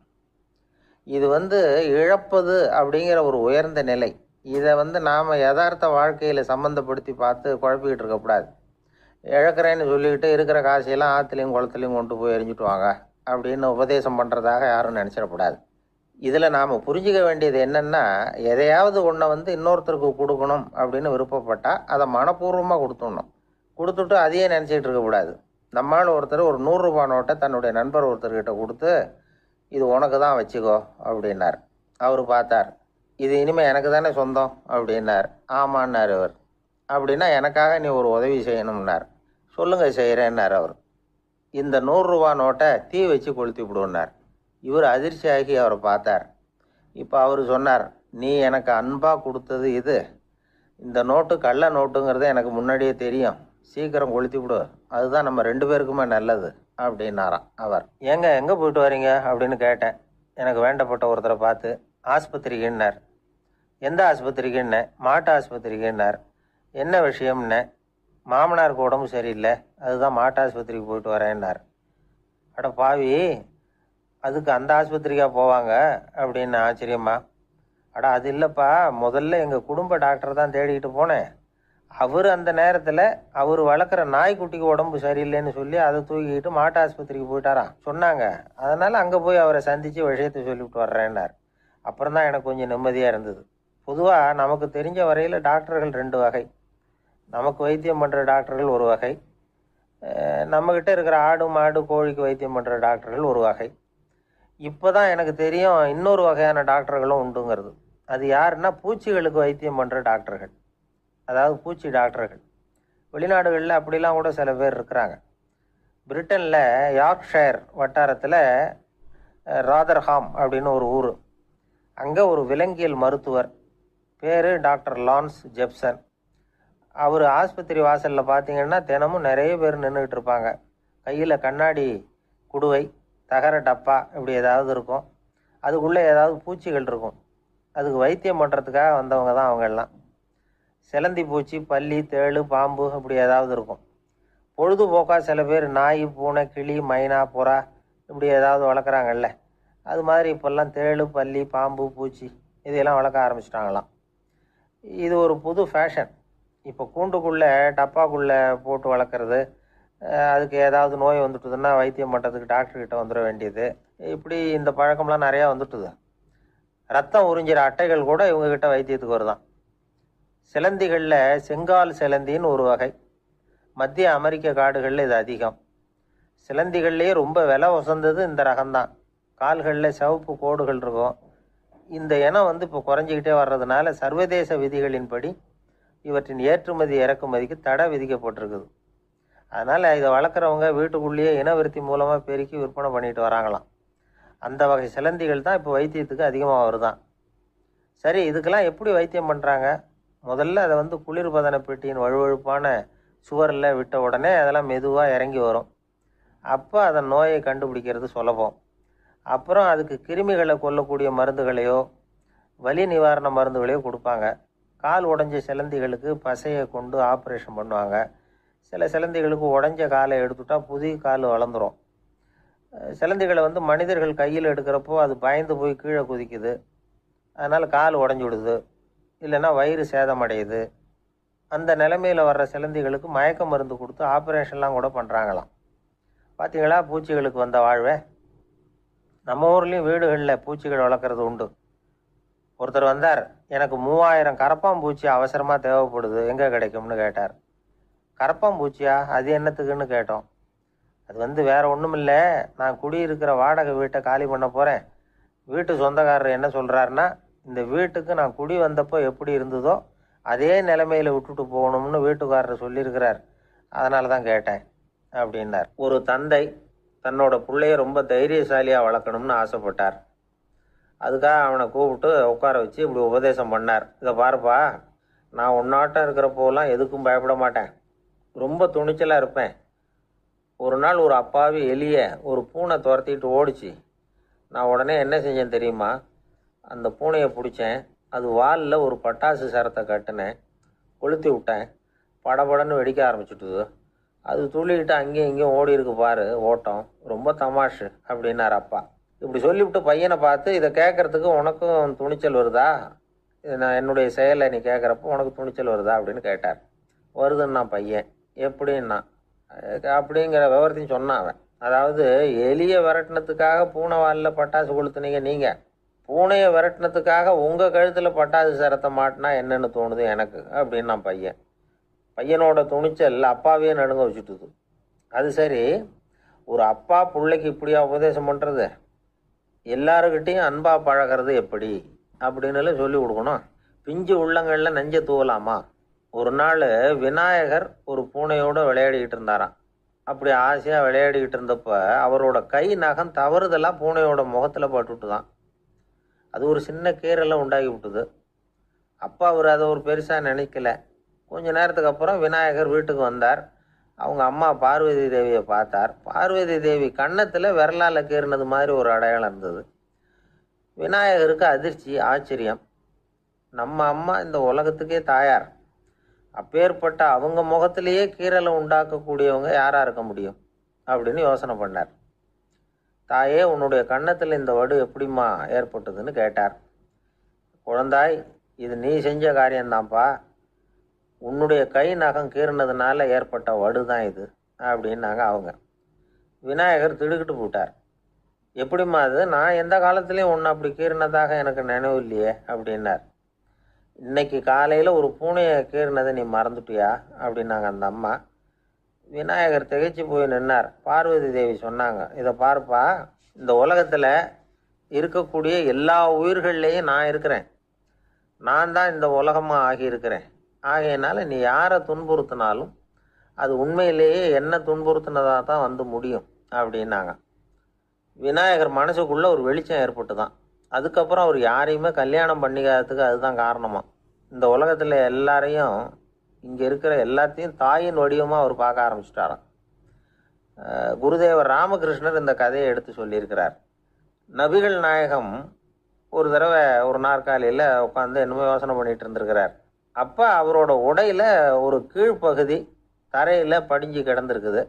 இது இழப்பது அப்படிங்கிற ஒரு உயர்ந்த நிலை. இதை நாம் யதார்த்த வாழ்க்கையில் சம்மந்தப்படுத்தி பார்த்து குழப்பிக்கிட்டு இருக்கக்கூடாது. இழக்கிறேன்னு சொல்லிக்கிட்டு இருக்கிற காசையெல்லாம் ஆற்றுலையும் குளத்துலையும் கொண்டு போய் எரிஞ்சிட்டு வாங்க அப்படின்னு உபதேசம் பண்ணுறதாக யாரும் நினச்சிடக்கூடாது. இதில் நாம் புரிஞ்சிக்க வேண்டியது என்னென்னா, எதையாவது ஒன்றை இன்னொருத்தருக்கு கொடுக்கணும் அப்படின்னு விருப்பப்பட்டால் அதை மனப்பூர்வமாக கொடுத்துடணும். கொடுத்துட்டு அதையே நினச்சிக்கிட்டு இருக்கக்கூடாது. நம்மால் ஒருத்தர் ஒரு ₹100 நோட்டை தன்னுடைய நண்பர் ஒருத்தர்கிட்ட கொடுத்து, இது உனக்கு தான் வச்சுக்கோ அப்படின்னார். அவர் பார்த்தார், இது இனிமேல் எனக்கு தானே சொந்தம் அப்படின்னார். ஆமான்னார் அவர். அப்படின்னா எனக்காக நீ ஒரு உதவி செய்யணும்னார். சொல்லுங்கள் செய்கிறேன்னார் அவர். இந்த ₹100 நோட்டை தீ வச்சு கொளுத்தி விடுன்னார். இவர் அதிர்ச்சியாகி அவரை பார்த்தார். இப்போ அவர் சொன்னார், நீ எனக்கு அன்பாக கொடுத்தது இது, இந்த நோட்டு கள்ள நோட்டுங்கிறது எனக்கு முன்னாடியே தெரியும், சீக்கிரம் கொளுத்தி விடு, அதுதான் நம்ம 2 பேருக்குமே நல்லது அப்படின்னாராம் அவர். ஏங்க எங்கே போயிட்டு வரீங்க அப்படின்னு கேட்டேன். எனக்கு வேண்டப்பட்ட ஒருத்தரை பார்த்து. ஆஸ்பத்திரிக்குன்னார். எந்த ஆஸ்பத்திரிக்குன்னே? மாட்டு ஆஸ்பத்திரிக்குன்னார். என்ன விஷயம்னே? மாமனாருக்கு உடம்பு சரியில்லை, அதுதான் மாட்டு ஆஸ்பத்திரிக்கு போயிட்டு வரேன்னார். அட பாவி, அதுக்கு அந்த ஆஸ்பத்திரிக்கா போவாங்க அப்படின்னு ஆச்சரியமா. அட அது இல்லைப்பா, முதல்ல எங்கள் குடும்ப டாக்டர் தான் தேடிக்கிட்டு போனேன், அவர் அந்த நேரத்தில் அவர் வளர்க்குற நாய்க்குட்டிக்கு உடம்பு சரியில்லைன்னு சொல்லி அதை தூக்கிட்டு மாட்டு ஆஸ்பத்திரிக்கு போயிட்டாராம் சொன்னாங்க. அதனால் அங்கே போய் அவரை சந்தித்து விஷயத்தை சொல்லிவிட்டு வர்றேன்னார். அப்புறம் தான் எனக்கு கொஞ்சம் நிம்மதியாக இருந்தது. பொதுவாக நமக்கு தெரிஞ்ச வரையில் டாக்டர்கள் 2 வகை. நமக்கு வைத்தியம் பண்ணுற டாக்டர்கள் ஒரு வகை, நம்மக்கிட்ட இருக்கிற ஆடு மாடு கோழிக்கு வைத்தியம் பண்ணுற டாக்டர்கள் ஒரு வகை. இப்போ தான் எனக்கு தெரியும் இன்னொரு வகையான டாக்டர்களும் உண்டுங்கிறது. அது யாருன்னா பூச்சிகளுக்கு வைத்தியம் பண்ணுற டாக்டர்கள், அதாவது பூச்சி டாக்டர்கள். வெளிநாடுகளில் அப்படிலாம் கூட சில பேர் இருக்கிறாங்க. பிரிட்டனில் யார்க்ஷயர் வட்டாரத்தில் ராதர்ஹாம் அப்படின்னு ஒரு ஊர். அங்கே ஒரு விலங்கியல் மருத்துவர் பேர் டாக்டர் லான்ஸ் ஜெப்சன். அவர் ஆஸ்பத்திரி வாசலில் பார்த்தீங்கன்னா தினமும் நிறைய பேர் நின்றுக்கிட்டு இருப்பாங்க. கையில் கண்ணாடி குடுவை, தகர டப்பா இப்படி ஏதாவது இருக்கும். அதுக்குள்ளே ஏதாவது பூச்சிகள் இருக்கும். அதுக்கு வைத்தியம் பண்ணுறதுக்காக வந்தவங்க தான் அவங்க எல்லாம். சிலந்தி பூச்சி, பல்லி, தேளு, பாம்பு இப்படி ஏதாவது இருக்கும். பொழுதுபோக்காக சில பேர் நாய், பூனை, கிளி, மைனா, புறா இப்படி ஏதாவது வளர்க்குறாங்கல்ல, அது மாதிரி இப்போல்லாம் தேளு, பல்லி, பாம்பு, பூச்சி இதையெல்லாம் வளர்க்க ஆரம்பிச்சிட்டாங்களாம். இது ஒரு புது ஃபேஷன். இப்போ கூண்டுக்குள்ளே டப்பாக்குள்ளே போட்டு வளர்க்குறது, அதுக்கு ஏதாவது நோய் வந்துட்டுதுன்னா வைத்தியம் பண்ணுறதுக்கு டாக்டர்கிட்ட வந்துட வேண்டியது, இப்படி இந்த பழக்கம்லாம் நிறையா வந்துட்டுது. ரத்தம் உறிஞ்சிற அட்டைகள் கூட இவங்ககிட்ட வைத்தியத்துக்கு வருதான். சிலந்திகளில் செங்கால் சிலந்தின்னு ஒரு வகை. மத்திய அமெரிக்க காடுகளில் இது அதிகம். சிலந்திகள்லேயே ரொம்ப விலை உசந்தது இந்த ரகம்தான். கால்களில் சிவப்பு கோடுகள் இருக்கும். இந்த இனம் இப்போ குறைஞ்சிக்கிட்டே வர்றதுனால சர்வதேச விதிகளின்படி இவற்றின் ஏற்றுமதி இறக்குமதிக்கு தடை விதிக்கப்பட்டிருக்குது. அதனால் இதை வளர்க்குறவங்க வீட்டுக்குள்ளேயே இனவிருத்தி மூலமாக பெருக்கி விற்பனை பண்ணிட்டு வராங்களாம். அந்த வகை சிலந்திகள் தான் இப்போ வைத்தியத்துக்கு அதிகமாக வருதான். சரி, இதுக்கெல்லாம் எப்படி வைத்தியம் பண்ணுறாங்க? முதல்ல அதை குளிர்பதன பெட்டியின் வழுவழுப்பான சுவரில் விட்ட உடனே அதெல்லாம் மெதுவாக இறங்கி வரும். அப்போ அதன் நோயை கண்டுபிடிக்கிறது சுலபம். அப்புறம் அதுக்கு கிருமிகளை கொல்லக்கூடிய மருந்துகளையோ வலி நிவாரண மருந்துகளையோ கொடுப்பாங்க. கால் உடைஞ்ச சிலந்திகளுக்கு பசையை கொண்டு ஆப்ரேஷன் பண்ணுவாங்க. சில சிலந்திகளுக்கு உடைஞ்ச காலை எடுத்துட்டா புதிய கால் வளர்ந்துடும். சிலந்திகளை மனிதர்கள் கையில் எடுக்கிறப்போ அது பயந்து போய் கீழே குதிக்குது. அதனால் கால் உடஞ்சி விடுது, இல்லைன்னா வயிறு சேதமடையுது. அந்த நிலைமையில் வர்ற சிலந்திகளுக்கு மயக்க மருந்து கொடுத்து ஆப்ரேஷன்லாம் கூட பண்ணுறாங்களாம். பார்த்தீங்களா பூச்சிகளுக்கு வந்த வாழ்வே. நம்ம ஊர்லேயும் வீடுகளில் பூச்சிகள் வளர்க்குறது உண்டு. ஒருத்தர் வந்தார், எனக்கு 3000 கரப்பாம்பூச்சி அவசரமாக தேவைப்படுது, எங்கே கிடைக்கும்னு கேட்டார். கரப்பாம்பூச்சியா? அது என்னத்துக்குன்னு கேட்டோம். அது வேற ஒன்றும் இல்லை, நான் குடியிருக்கிற வாடகை வீட்டை காலி பண்ண போகிறேன். வீட்டு சொந்தக்காரர் என்ன சொல்கிறாருன்னா, இந்த வீட்டுக்கு நான் குடி வந்தப்போ எப்படி இருந்ததோ அதே நிலைமையில் விட்டுட்டு போகணும்னு வீட்டுக்காரர் சொல்லியிருக்கிறார், அதனால தான் கேட்டேன் அப்படின்னார். ஒரு தந்தை தன்னோட பிள்ளைய ரொம்ப தைரியசாலியாக வளர்க்கணும்னு ஆசைப்பட்டார். அதுக்காக அவனை கூப்பிட்டு உட்கார வச்சு இப்படி உபதேசம் பண்ணார். இதை பாருப்பா, நான் உன்னாட்டம் இருக்கிறப்போலாம் எதுக்கும் பயப்பட மாட்டேன், ரொம்ப துணிச்சலாக இருப்பேன். ஒரு நாள் ஒரு அப்பாவி எலிய ஒரு பூனை துரத்திட்டு ஓடிச்சு. நான் உடனே என்ன செஞ்சேன் தெரியுமா? அந்த பூனையை பிடிச்சேன், அது வாலில் ஒரு பட்டாசு சரத்தை கட்டினேன், கொளுத்தி விட்டேன், படபடன்னு வெடிக்க ஆரம்பிச்சுட்டுது. அது துள்ளிக்கிட்டு அங்கேயும் இங்கேயும் ஓடி இருக்கு பாரு ஓட்டம், ரொம்ப தமாஷு அப்படின்னார் அப்பா. இப்படி சொல்லிவிட்டு பையனை பார்த்து, இதை கேட்கறதுக்கு உனக்கும் துணிச்சல் வருதா? நான் என்னுடைய செயலை நீ கேட்குறப்போ உனக்கு துணிச்சல் வருதா அப்படின்னு கேட்டார். வருதுன்னா பையன். எப்படின்னா அப்படிங்கிற விவரத்தையும் சொன்னான் அவன். அதாவது எலியை விரட்டினத்துக்காக பூனை வாலில் பட்டாசு கொளுத்துனீங்க நீங்கள், பூனையை விரட்டினத்துக்காக உங்கள் கழுத்தில் பட்டாசு சரத்தை மாட்டினா என்னென்னு தோணுது எனக்கு அப்படின்னா பையன். பையனோட துணிச்சல் அப்பாவையே நடுங்க வச்சுட்டுது. அது சரி, ஒரு அப்பா பிள்ளைக்கு இப்படியா உபதேசம் பண்ணுறது? எல்லாருக்கிட்டையும் அன்பாக பழகிறது எப்படி அப்படின்னு சொல்லி கொடுக்கணும். பிஞ்சு உள்ளங்களில் நெஞ்ச தூவலாமா? ஒரு நாள் விநாயகர் ஒரு பூனையோடு விளையாடிக்கிட்டு இருந்தாராம். அப்படி ஆசையாக விளையாடிக்கிட்டு இருந்தப்ப அவரோட கை நகம் தவறுதெல்லாம் பூனையோட முகத்தில் பட்டுட்டு தான். அது ஒரு சின்ன கீரலை உண்டாகி விட்டுது. அப்பா அவர் அதை ஒரு பெருசாக நினைக்கல. கொஞ்ச நேரத்துக்கு அப்புறம் விநாயகர் வீட்டுக்கு வந்தார். அவங்க அம்மா பார்வதி தேவியை பார்த்தார். பார்வதி தேவி கன்னத்தில் விரலால் கீறினது மாதிரி ஒரு அடையாளம் இருந்தது. விநாயகருக்கு அதிர்ச்சி, ஆச்சரியம். நம்ம அம்மா இந்த உலகத்துக்கே தாயார், அப்பேற்பட்ட அவங்க முகத்திலேயே கீரலை உண்டாக்கக்கூடியவங்க யாராக இருக்க முடியும் அப்படின்னு யோசனை பண்ணார். தாயே, உன்னுடைய கன்னத்தில் இந்த வடு எப்படிம்மா ஏற்பட்டதுன்னு கேட்டார். குழந்தாய், இது நீ செஞ்ச காரியம்தான்ப்பா. உன்னுடைய கை நகம் கீறினதுனால ஏற்பட்ட வடு தான் இது அப்படின்னாங்க அவங்க. விநாயகர் திடுக்கிட்டு போட்டார். எப்படிம்மா அது? நான் எந்த காலத்துலேயும் ஒன்று அப்படி கீறினதாக எனக்கு நினைவு இல்லையே அப்படின்னார். இன்னைக்கு காலையில் ஒரு பூனையை கீறினதை நீ மறந்துட்டியா அப்படின்னாங்க அந்த அம்மா. விநாயகர் திகைச்சு போய் நின்னார். பார்வதி தேவி சொன்னாங்க, இதை பார்ப்பா, இந்த உலகத்தில் இருக்கக்கூடிய எல்லா உயிர்கள்லேயும் நான் இருக்கிறேன். நான் தான் இந்த உலகமாக ஆகியிருக்கிறேன். ஆகையினால நீ யாரை துன்புறுத்தினாலும் அது உண்மையிலேயே என்ன துன்புறுத்தினதாக தான் வந்து முடியும் அப்படின்னாங்க. விநாயகர் மனசுக்குள்ளே ஒரு வெளிச்சம் ஏற்பட்டு தான். அதுக்கப்புறம் அவர் யாரையுமே கல்யாணம் பண்ணிக்காததுக்கு அதுதான் காரணமா. இந்த உலகத்தில் எல்லாரையும், இங்கே இருக்கிற எல்லாத்தையும் தாயின் வடிவமாக அவர் பார்க்க ஆரம்பிச்சிட்டாராம். குருதேவர் ராமகிருஷ்ணர் இந்த கதையை எடுத்து சொல்லியிருக்கிறார். நபிகள் நாயகம் ஒரு தடவை ஒரு நாற்காலியில் உட்காந்து என்னமோ யோசனை பண்ணிட்டு இருந்திருக்கிறார். அப்போ அவரோட உடையில் ஒரு கீழ்ப்பகுதி தரையில் படிஞ்சு கிடந்திருக்குது.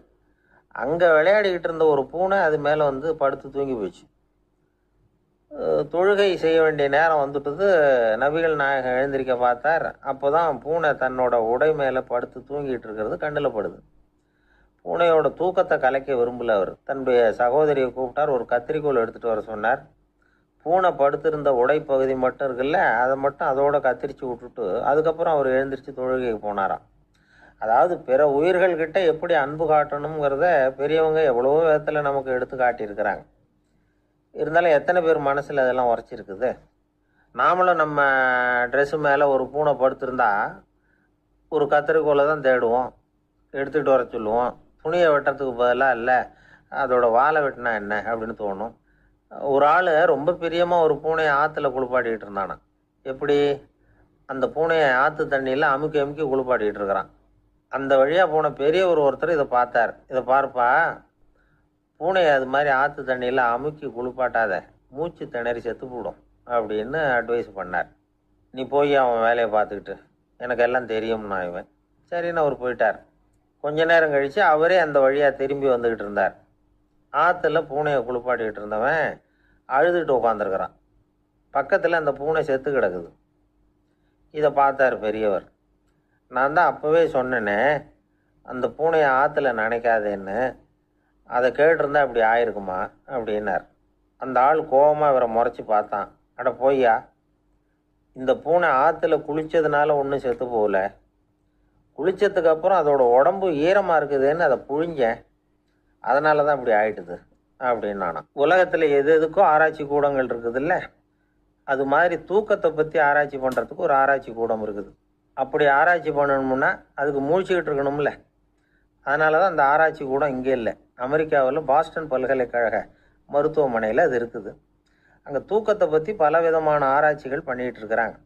அங்கே விளையாடிக்கிட்டு இருந்த ஒரு பூனை அது மேலே வந்து படுத்து தூங்கி போச்சு. தொழுகை செய்ய வேண்டிய நேரம் வந்துட்டது. நபிகள் நாயகம் எழுந்திருக்க பார்த்தார். அப்போ தான் பூனை தன்னோட உடை மேலே படுத்து தூங்கிட்டு இருக்கிறது கண்ணில் படுது. பூனையோட தூக்கத்தை கலைக்க விரும்பல அவர். தன்னுடைய சகோதரியை கூப்பிட்டார். ஒரு கத்திரிக்கோள் எடுத்துகிட்டு வர சொன்னார். பூனை படுத்திருந்த உடை பகுதி மட்டும் இருக்குல்ல, அதை மட்டும் அதோட கத்திரிச்சு விட்டுட்டு அதுக்கப்புறம் அவர் எழுந்திரிச்சு தொழுகைக்கு போனாராம். அதாவது பிற உயிர்கள்கிட்ட எப்படி அன்பு காட்டணுங்கிறத பெரியவங்க எவ்வளவோ விதத்தில் நமக்கு எடுத்து காட்டியிருக்கிறாங்க. இருந்தாலும் எத்தனை பேர் மனசில் அதெல்லாம் உரைச்சிருக்குது? நாமளும் நம்ம ட்ரெஸ்ஸு மேலே ஒரு பூனை படுத்திருந்தா ஒரு கத்திரிக்கோலை தான் தேடுவோம், எடுத்துகிட்டு வர சொல்லுவோம். துணியை வெட்டுறதுக்கு பதிலாக இல்லை அதோட வாழை வெட்டினா என்ன அப்படின்னு தோணும். ஒரு ஆள் ரொம்ப பிரியமாக ஒரு பூனையை ஆற்றுல குளிப்பாட்டிக்கிட்டு இருந்தானா. எப்படி? அந்த பூனையை ஆற்று தண்ணியில் அமுக்கி அமுக்கி குளிப்பாட்டிக்கிட்டு இருக்கிறான். அந்த வழியாக போன பெரியவர் ஒருத்தர் இதை பார்த்தார். இதை பார்ப்பா, பூனையை அது மாதிரி ஆற்று தண்ணியில் அமுக்கி குளிப்பாட்டாத, மூச்சு திணறி செத்து போடும் அப்படின்னு அட்வைஸ் பண்ணார். நீ போய் அவன் வேலையை பார்த்துக்கிட்டு, எனக்கு எல்லாம் தெரியும்னா இவன். சரின்னு அவர் போயிட்டார். கொஞ்ச நேரம் கழித்து அவரே அந்த வழியாக திரும்பி வந்துக்கிட்டு இருந்தார். ஆற்றுல பூனையை குளிப்பாட்டிக்கிட்டு இருந்தவன் அழுதுகிட்டு உட்காந்துருக்கிறான். பக்கத்தில் அந்த பூனை செத்து கிடக்குது. இதை பார்த்தார் பெரியவர். நான் தான் அப்போவே சொன்னேனே அந்த பூனையை ஆற்றுல நினைக்காதேன்னு, அதை கேட்டிருந்தா இப்படி ஆயிருக்குமா அப்படின்னார். அந்த ஆள் கோபமாக இவரை முறைச்சி பார்த்தான். அட போய்யா, இந்த பூனை ஆற்றுல குளித்ததுனால ஒன்றும் செத்து போகல, குளித்ததுக்கு அப்புறம் அதோட உடம்பு ஈரமாக இருக்குதுன்னு அதை புழிஞ்சேன், அதனால தான் இப்படி ஆயிட்டுது அப்படின்னு நானாம். உலகத்தில் எது எதுக்கோ ஆராய்ச்சி கூடங்கள் இருக்குதுல்ல, அது மாதிரி தூக்கத்தை பற்றி ஆராய்ச்சி பண்ணுறதுக்கு ஒரு ஆராய்ச்சி கூடம் இருக்குது. அப்படி ஆராய்ச்சி பண்ணணும்னா அதுக்கு மூழ்கிக்கிட்டு இருக்கணும்ல. அதனால தான் அந்த ஆராய்ச்சி கூடம் இங்கே இல்லை. அமெரிக்காவில் பாஸ்டன் பல்கலைக்கழக மருத்துவமனையில் அது இருக்குது. அங்கே தூக்கத்தை பற்றி பல விதமான ஆராய்ச்சிகள் பண்ணிகிட்டு இருக்கிறாங்க.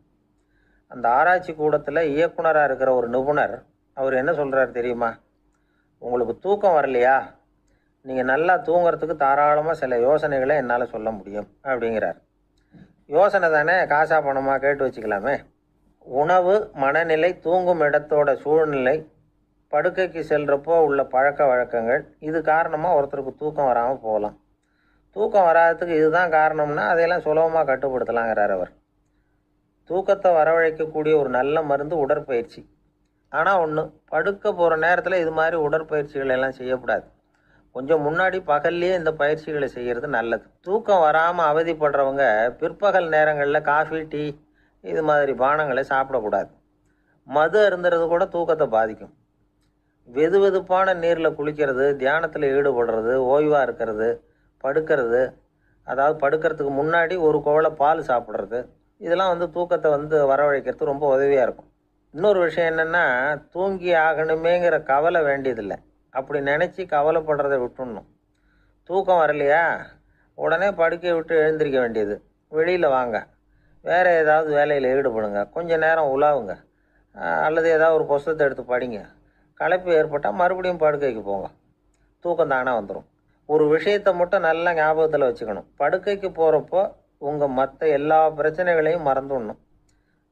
அந்த ஆராய்ச்சி கூடத்தில் இயக்குனராக இருக்கிற ஒரு நிபுணர் அவர் என்ன சொல்கிறார் தெரியுமா? உங்களுக்கு தூக்கம் வரலையா, நீங்கள் நல்லா தூங்குறதுக்கு தாராளமாக சில யோசனைகளை என்னால் சொல்ல முடியும் அப்படிங்கிறார். யோசனை தானே, காசா பணமாக கேட்டு வச்சுக்கலாமே. உணவு, மனநிலை, தூங்கும் இடத்தோட சூழ்நிலை, படுக்கைக்கு செல்கிறப்போ உள்ள பழக்க வழக்கங்கள், இது காரணமாக ஒருத்தருக்கு தூக்கம் வராமல் போகலாம். தூக்கம் வராததுக்கு இதுதான் காரணம்னா அதையெல்லாம் சுலபமாக கட்டுப்படுத்தலாங்கிறார் அவர். தூக்கத்தை வரவழைக்கக்கூடிய ஒரு நல்ல மருந்து உடற்பயிற்சி. ஆனால் ஒன்று, படுக்க போகிற நேரத்தில் இது மாதிரி உடற்பயிற்சிகள் எல்லாம் செய்யக்கூடாது. கொஞ்சம் முன்னாடி பகல்லையே இந்த பயிற்சிகளை செய்கிறது நல்லது. தூக்கம் வராமல் அவதிப்படுறவங்க பிற்பகல் நேரங்களில் காஃபி, டீ இது மாதிரி பானங்களை சாப்பிடக்கூடாது. மது அருந்துறது கூட தூக்கத்தை பாதிக்கும். வெது வெதுப்பான நீரில் குளிக்கிறது, தியானத்தில் ஈடுபடுறது, ஓய்வாக இருக்கிறது, படுக்கிறது, அதாவது படுக்கிறதுக்கு முன்னாடி ஒரு குவளை பால் சாப்பிட்றது, இதெல்லாம் தூக்கத்தை வரவழைக்கிறது ரொம்ப உதவியாக இருக்கும். இன்னொரு விஷயம் என்னென்னா, தூங்கி ஆகணுமேங்கிற கவலை வேண்டியதில்லை. அப்படி நினச்சி கவலைப்படுறதை விட்டுடணும். தூக்கம் வரலையா, உடனே படுக்கையை விட்டு எழுந்திரிக்க வேண்டியது. வெளியில் வாங்க, வேறு ஏதாவது வேலையில் ஈடுபடுங்க, கொஞ்சம் நேரம் உலாவுங்க, அல்லது ஏதாவது ஒரு புஸ்தகத்தை எடுத்து படிங்க. களைப்பு ஏற்பட்டால் மறுபடியும் படுக்கைக்கு போங்க. தூக்கம் தானே வந்துடும். ஒரு விஷயத்தை மட்டும் நல்லா ஞாபகத்தில் வச்சுக்கணும். படுக்கைக்கு போகிறப்போ உங்கள் மற்ற எல்லா பிரச்சனைகளையும் மறந்துடணும்.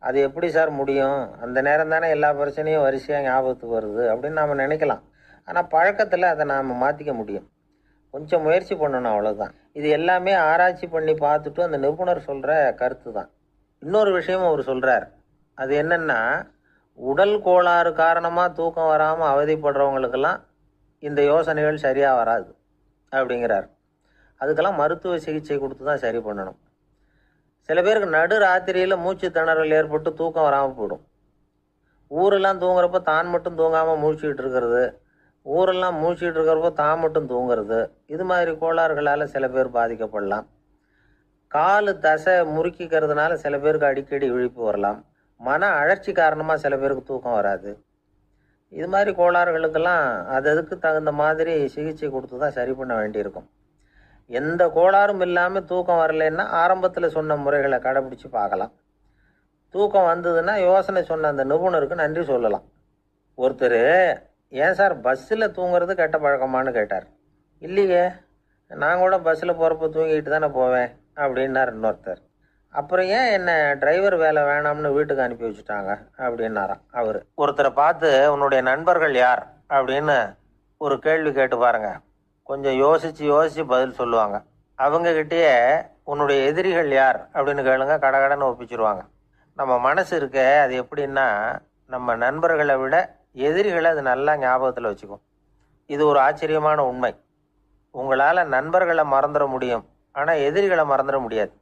அது எப்படி சார் முடியும்? அந்த நேரம் தானே எல்லா பிரச்சனையும் வரிசையாக ஞாபகத்துக்கு வருது அப்படின்னு நாம் நினைக்கலாம். ஆனால் பழக்கத்தில் அதை நாம் மாற்றிக்க முடியும். கொஞ்சம் முயற்சி பண்ணணும், அவ்வளோதான். இது எல்லாமே ஆராய்ச்சி பண்ணி பார்த்துட்டு அந்த நிபுணர் சொல்கிற கருத்து தான். இன்னொரு விஷயமும் அவர் சொல்கிறார். அது என்னென்னா, உடல் கோளாறு காரணமாக தூக்கம் வராமல் அவதிப்படுறவங்களுக்கெல்லாம் இந்த யோசனைகள் சரியாக வராது அப்படிங்கிறார். அதுக்கெல்லாம் மருத்துவ சிகிச்சை கொடுத்து தான் சரி பண்ணணும். சில பேருக்கு நடு ராத்திரியில் மூச்சு திணறல் ஏற்பட்டு தூக்கம் வராமல் போயிடும். ஊரெல்லாம் தூங்குறப்ப தான் மட்டும் தூங்காமல் மூழ்கிட்டு இருக்கிறது, ஊரெல்லாம் மூழ்கிட்டு இருக்கிறப்போ தான் மட்டும் தூங்குறது, இது மாதிரி கோளாறுகளால் சில பேர் பாதிக்கப்படலாம். காலு தசை முறுக்கிக்கிறதுனால சில பேருக்கு அடிக்கடி விழிப்பு வரலாம். மன அழற்சி காரணமாக சில பேருக்கு தூக்கம் வராது. இது மாதிரி கோளாறுகளுக்கெல்லாம் அதுக்கு தகுந்த மாதிரி சிகிச்சை கொடுத்து தான் சரி பண்ண வேண்டியிருக்கும். எந்த கோளாறும் இல்லாமல் தூக்கம் வரலைன்னா ஆரம்பத்தில் சொன்ன முறைகளை கடைபிடிச்சு பார்க்கலாம். தூக்கம் வந்ததுன்னா யோசனை சொன்ன அந்த நிபுணருக்கு நன்றி சொல்லலாம். ஒருத்தர், ஏன் சார் பஸ்ஸில் தூங்குறது கெட்ட பழக்கமானு கேட்டார். இல்லையே, நான் கூட பஸ்ஸில் போகிறப்ப தூங்கிட்டு தானே போவேன் அப்படின்னார் இன்னொருத்தர். அப்புறம் ஏன் என்ன டிரைவர் வேலை வேணாம்னு வீட்டுக்கு அனுப்பி வச்சுட்டாங்க அப்படின்னாராம் அவர். ஒருத்தரை பார்த்து உன்னுடைய நண்பர்கள் யார் அப்படின்னு ஒரு கேள்வி கேட்டு பாருங்க. கொஞ்சம் யோசித்து பதில் சொல்லுவாங்க. அவங்கக்கிட்டேயே உன்னுடைய எதிரிகள் யார் அப்படின்னு கேளுங்க, கடகடன்னு ஒப்பிச்சிருவாங்க. நம்ம மனசு இருக்க அது எப்படின்னா, நம்ம நண்பர்களை விட எதிரிகளை அது நல்லா ஞாபகத்தில் வச்சுக்கும். இது ஒரு ஆச்சரியமான உண்மை. உங்களால் நண்பர்களை மறந்துட முடியும், ஆனால் எதிரிகளை மறந்துட முடியாது.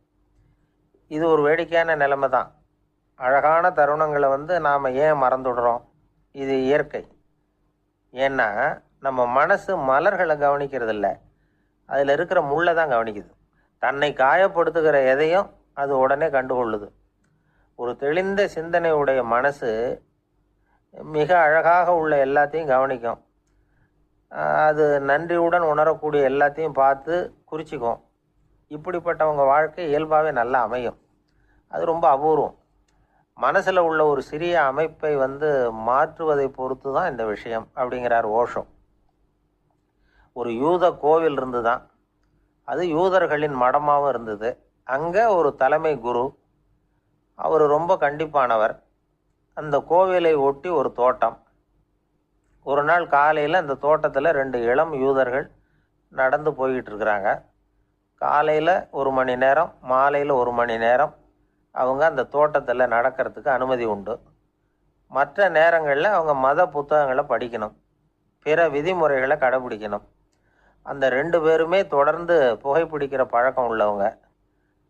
இது ஒரு வேடிக்கையான நிலைமை தான். அழகான தருணங்களை நாம் ஏன் மறந்துடுறோம்? இது இயற்கை. ஏன்னா நம்ம மனசு மலர்களை கவனிக்கிறதில்ல, அதில் இருக்கிற முள்ளை தான் கவனிக்குது. தன்னை காயப்படுத்துகிற எதையும் அது உடனே கண்டுகொள்ளுது. ஒரு தெளிந்த சிந்தனையுடைய மனசு மிக அழகாக உள்ள எல்லாத்தையும் கவனிக்கும். அது நன்றியுடன் உணரக்கூடிய எல்லாத்தையும் பார்த்து குறிச்சிக்கும். இப்படிப்பட்டவங்க வாழ்க்கை இயல்பாகவே நல்லா அமையும். அது ரொம்ப அபூர்வம். மனசில் உள்ள ஒரு சிறிய அமைப்பை மாற்றுவதை பொறுத்து தான் இந்த விஷயம் அப்படிங்கிறார் ஓஷோ. ஒரு யூத கோவில் இருந்து தான், அது யூதர்களின் மடமாகவும் இருந்தது. அங்கே ஒரு தலைமை குரு, அவர் ரொம்ப கண்டிப்பானவர். அந்த கோவிலை ஒட்டி ஒரு தோட்டம். ஒரு நாள் காலையில் அந்த தோட்டத்தில் 2 இளம் யூதர்கள் நடந்து போய்கிட்டு இருக்கிறாங்க. காலையில் 1 மணி நேரம், மாலையில் 1 மணி நேரம் அவங்க அந்த தோட்டத்தில் நடக்கிறதுக்கு அனுமதி உண்டு. மற்ற நேரங்களில் அவங்க மத புத்தகங்களை படிக்கணும், பிற விதிமுறைகளை கடைபிடிக்கணும். அந்த 2 பேருமே தொடர்ந்து புகைப்பிடிக்கிற பழக்கம் உள்ளவங்க.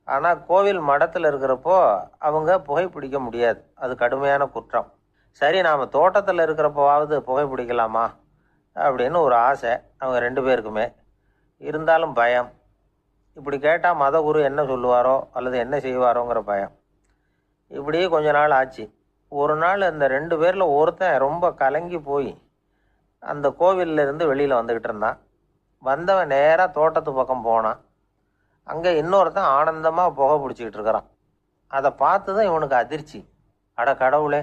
ஆனால் கோவில் மடத்தில் இருக்கிறப்போ அவங்க புகைப்பிடிக்க முடியாது, அது கடுமையான குற்றம். சரி, நாம் தோட்டத்தில் இருக்கிறப்போவாவது புகைப்பிடிக்கலாமா அப்படின்னு ஒரு ஆசை அவங்க 2 பேருக்குமே. இருந்தாலும் பயம். இப்படி கேட்டால் மதகுரு என்ன சொல்லுவாரோ அல்லது என்ன செய்வாரோங்கிற பயம். இப்படியே கொஞ்ச நாள் ஆச்சு. ஒரு நாள் அந்த 2 பேரில் ஒருத்தன் ரொம்ப கலங்கி போய் அந்த கோவிலிருந்து வெளியில் வந்துக்கிட்டு இருந்தான். வந்தவன் நேராக தோட்டத்து பக்கம் போனான். அங்கே இன்னொருத்தன் ஆனந்தமாக புகை பிடிச்சிக்கிட்டு இருக்கிறான். அதை பார்த்து தான் இவனுக்கு அதிர்ச்சி. அட கடவுளே,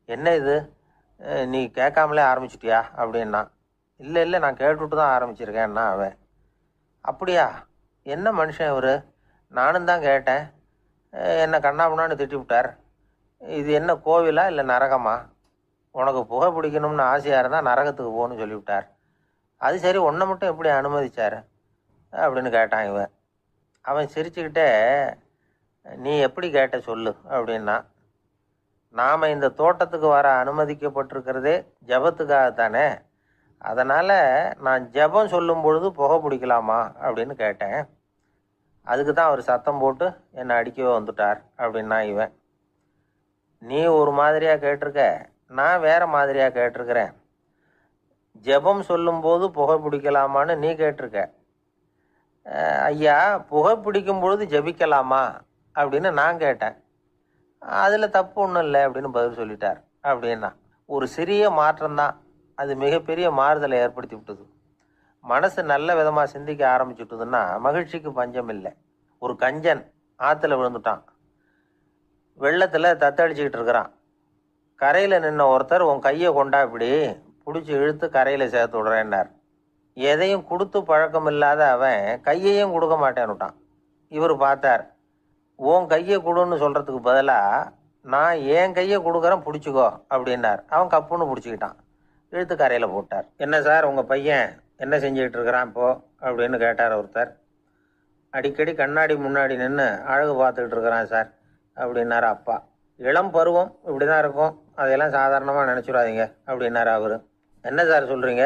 என்ன இது, நீ கேட்காமலே ஆரம்பிச்சிட்டியா அப்படின்னா. இல்லை நான் கேட்டுவிட்டு தான் ஆரம்பிச்சிருக்கேன்னா அவன். அப்படியா, என்ன மனுஷன் இவர், நானும் தான் கேட்டேன், என்னை கண்ணாபுண்ணான்னு திட்டி விட்டார். இது என்ன கோவிலா இல்லை நரகமா? உனக்கு புகை பிடிக்கணும்னு ஆசையாக இருந்தால் நரகத்துக்கு போகணும்னு சொல்லிவிட்டார். அது சரி, உன்னை மட்டும் எப்படி அனுமதிச்சார் அப்படின்னு கேட்டான் இவன். அவன் சிரிச்சுக்கிட்டே, நீ எப்படி கேட்ட சொல்லு அப்படின்னா. நாம் இந்த தோட்டத்துக்கு வர அனுமதிக்கப்பட்டிருக்கிறதே ஜபத்துக்காகத்தானே, அதனால் நான் ஜபம் சொல்லும் பொழுது புகை பிடிக்கலாமா அப்படின்னு கேட்டேன். அதுக்கு தான் அவர் சத்தம் போட்டு என்னை அடிக்கவே வந்துட்டார் அப்படின்னா இவன். நீ ஒரு மாதிரியாக கேட்டிருக்க, நான் வேறு மாதிரியாக கேட்டிருக்கிறேன். ஜபம் சொல்லும்போது புகை பிடிக்கலாமான்னு நீ கேட்டிருக்க. ஐயா, புகை பிடிக்கும் பொழுது ஜபிக்கலாமா அப்படின்னு நான் கேட்டேன். அதில் தப்பு ஒன்றும் இல்லை அப்படின்னு பதில் சொல்லிட்டார் அப்படின்னா. ஒரு சிறிய மாற்றம்தான் அது மிகப்பெரிய மாறுதலை ஏற்படுத்தி விட்டது. மனசு நல்ல விதமாக சிந்திக்க ஆரம்பிச்சுட்டுதுன்னா மகிழ்ச்சிக்கு பஞ்சம் இல்லை. ஒரு கஞ்சன் ஆற்றுல விழுந்துட்டான். வெள்ளத்தில் தத்தளிச்சுக்கிட்டு இருக்கிறான். கரையில் நின்ன ஒருத்தர், உன் கையை கொண்டா இப்படி பிடிச்சி இழுத்து கரையில் சேர்த்து விடுறேன்னார். எதையும் கொடுத்து பழக்கம் இல்லாத அவன் கையையும் கொடுக்க மாட்டேன்னுட்டான். இவர் பார்த்தார். உன் கையை கொடுன்னு சொல்கிறதுக்கு பதிலாக நான் என் கையை கொடுக்குறேன் பிடிச்சிக்கோ அப்படின்னார். அவன் கப்புன்னு பிடிச்சிக்கிட்டான், இழுத்து கரையில் போட்டார். என்ன சார், உங்கள் பையன் என்ன செஞ்சுக்கிட்டு இருக்கிறான் இப்போது அப்படின்னு கேட்டார் ஒருத்தர். அடிக்கடி கண்ணாடி முன்னாடி நின்று அழகு பார்த்துக்கிட்டு இருக்கிறான் சார் அப்படின்னார் அப்பா. இளம் பருவம் இப்படி தான் இருக்கும், அதையெல்லாம் சாதாரணமாக நினச்சிடாதீங்க அப்படின்னாரு அவரு. என்ன சார் சொல்கிறீங்க?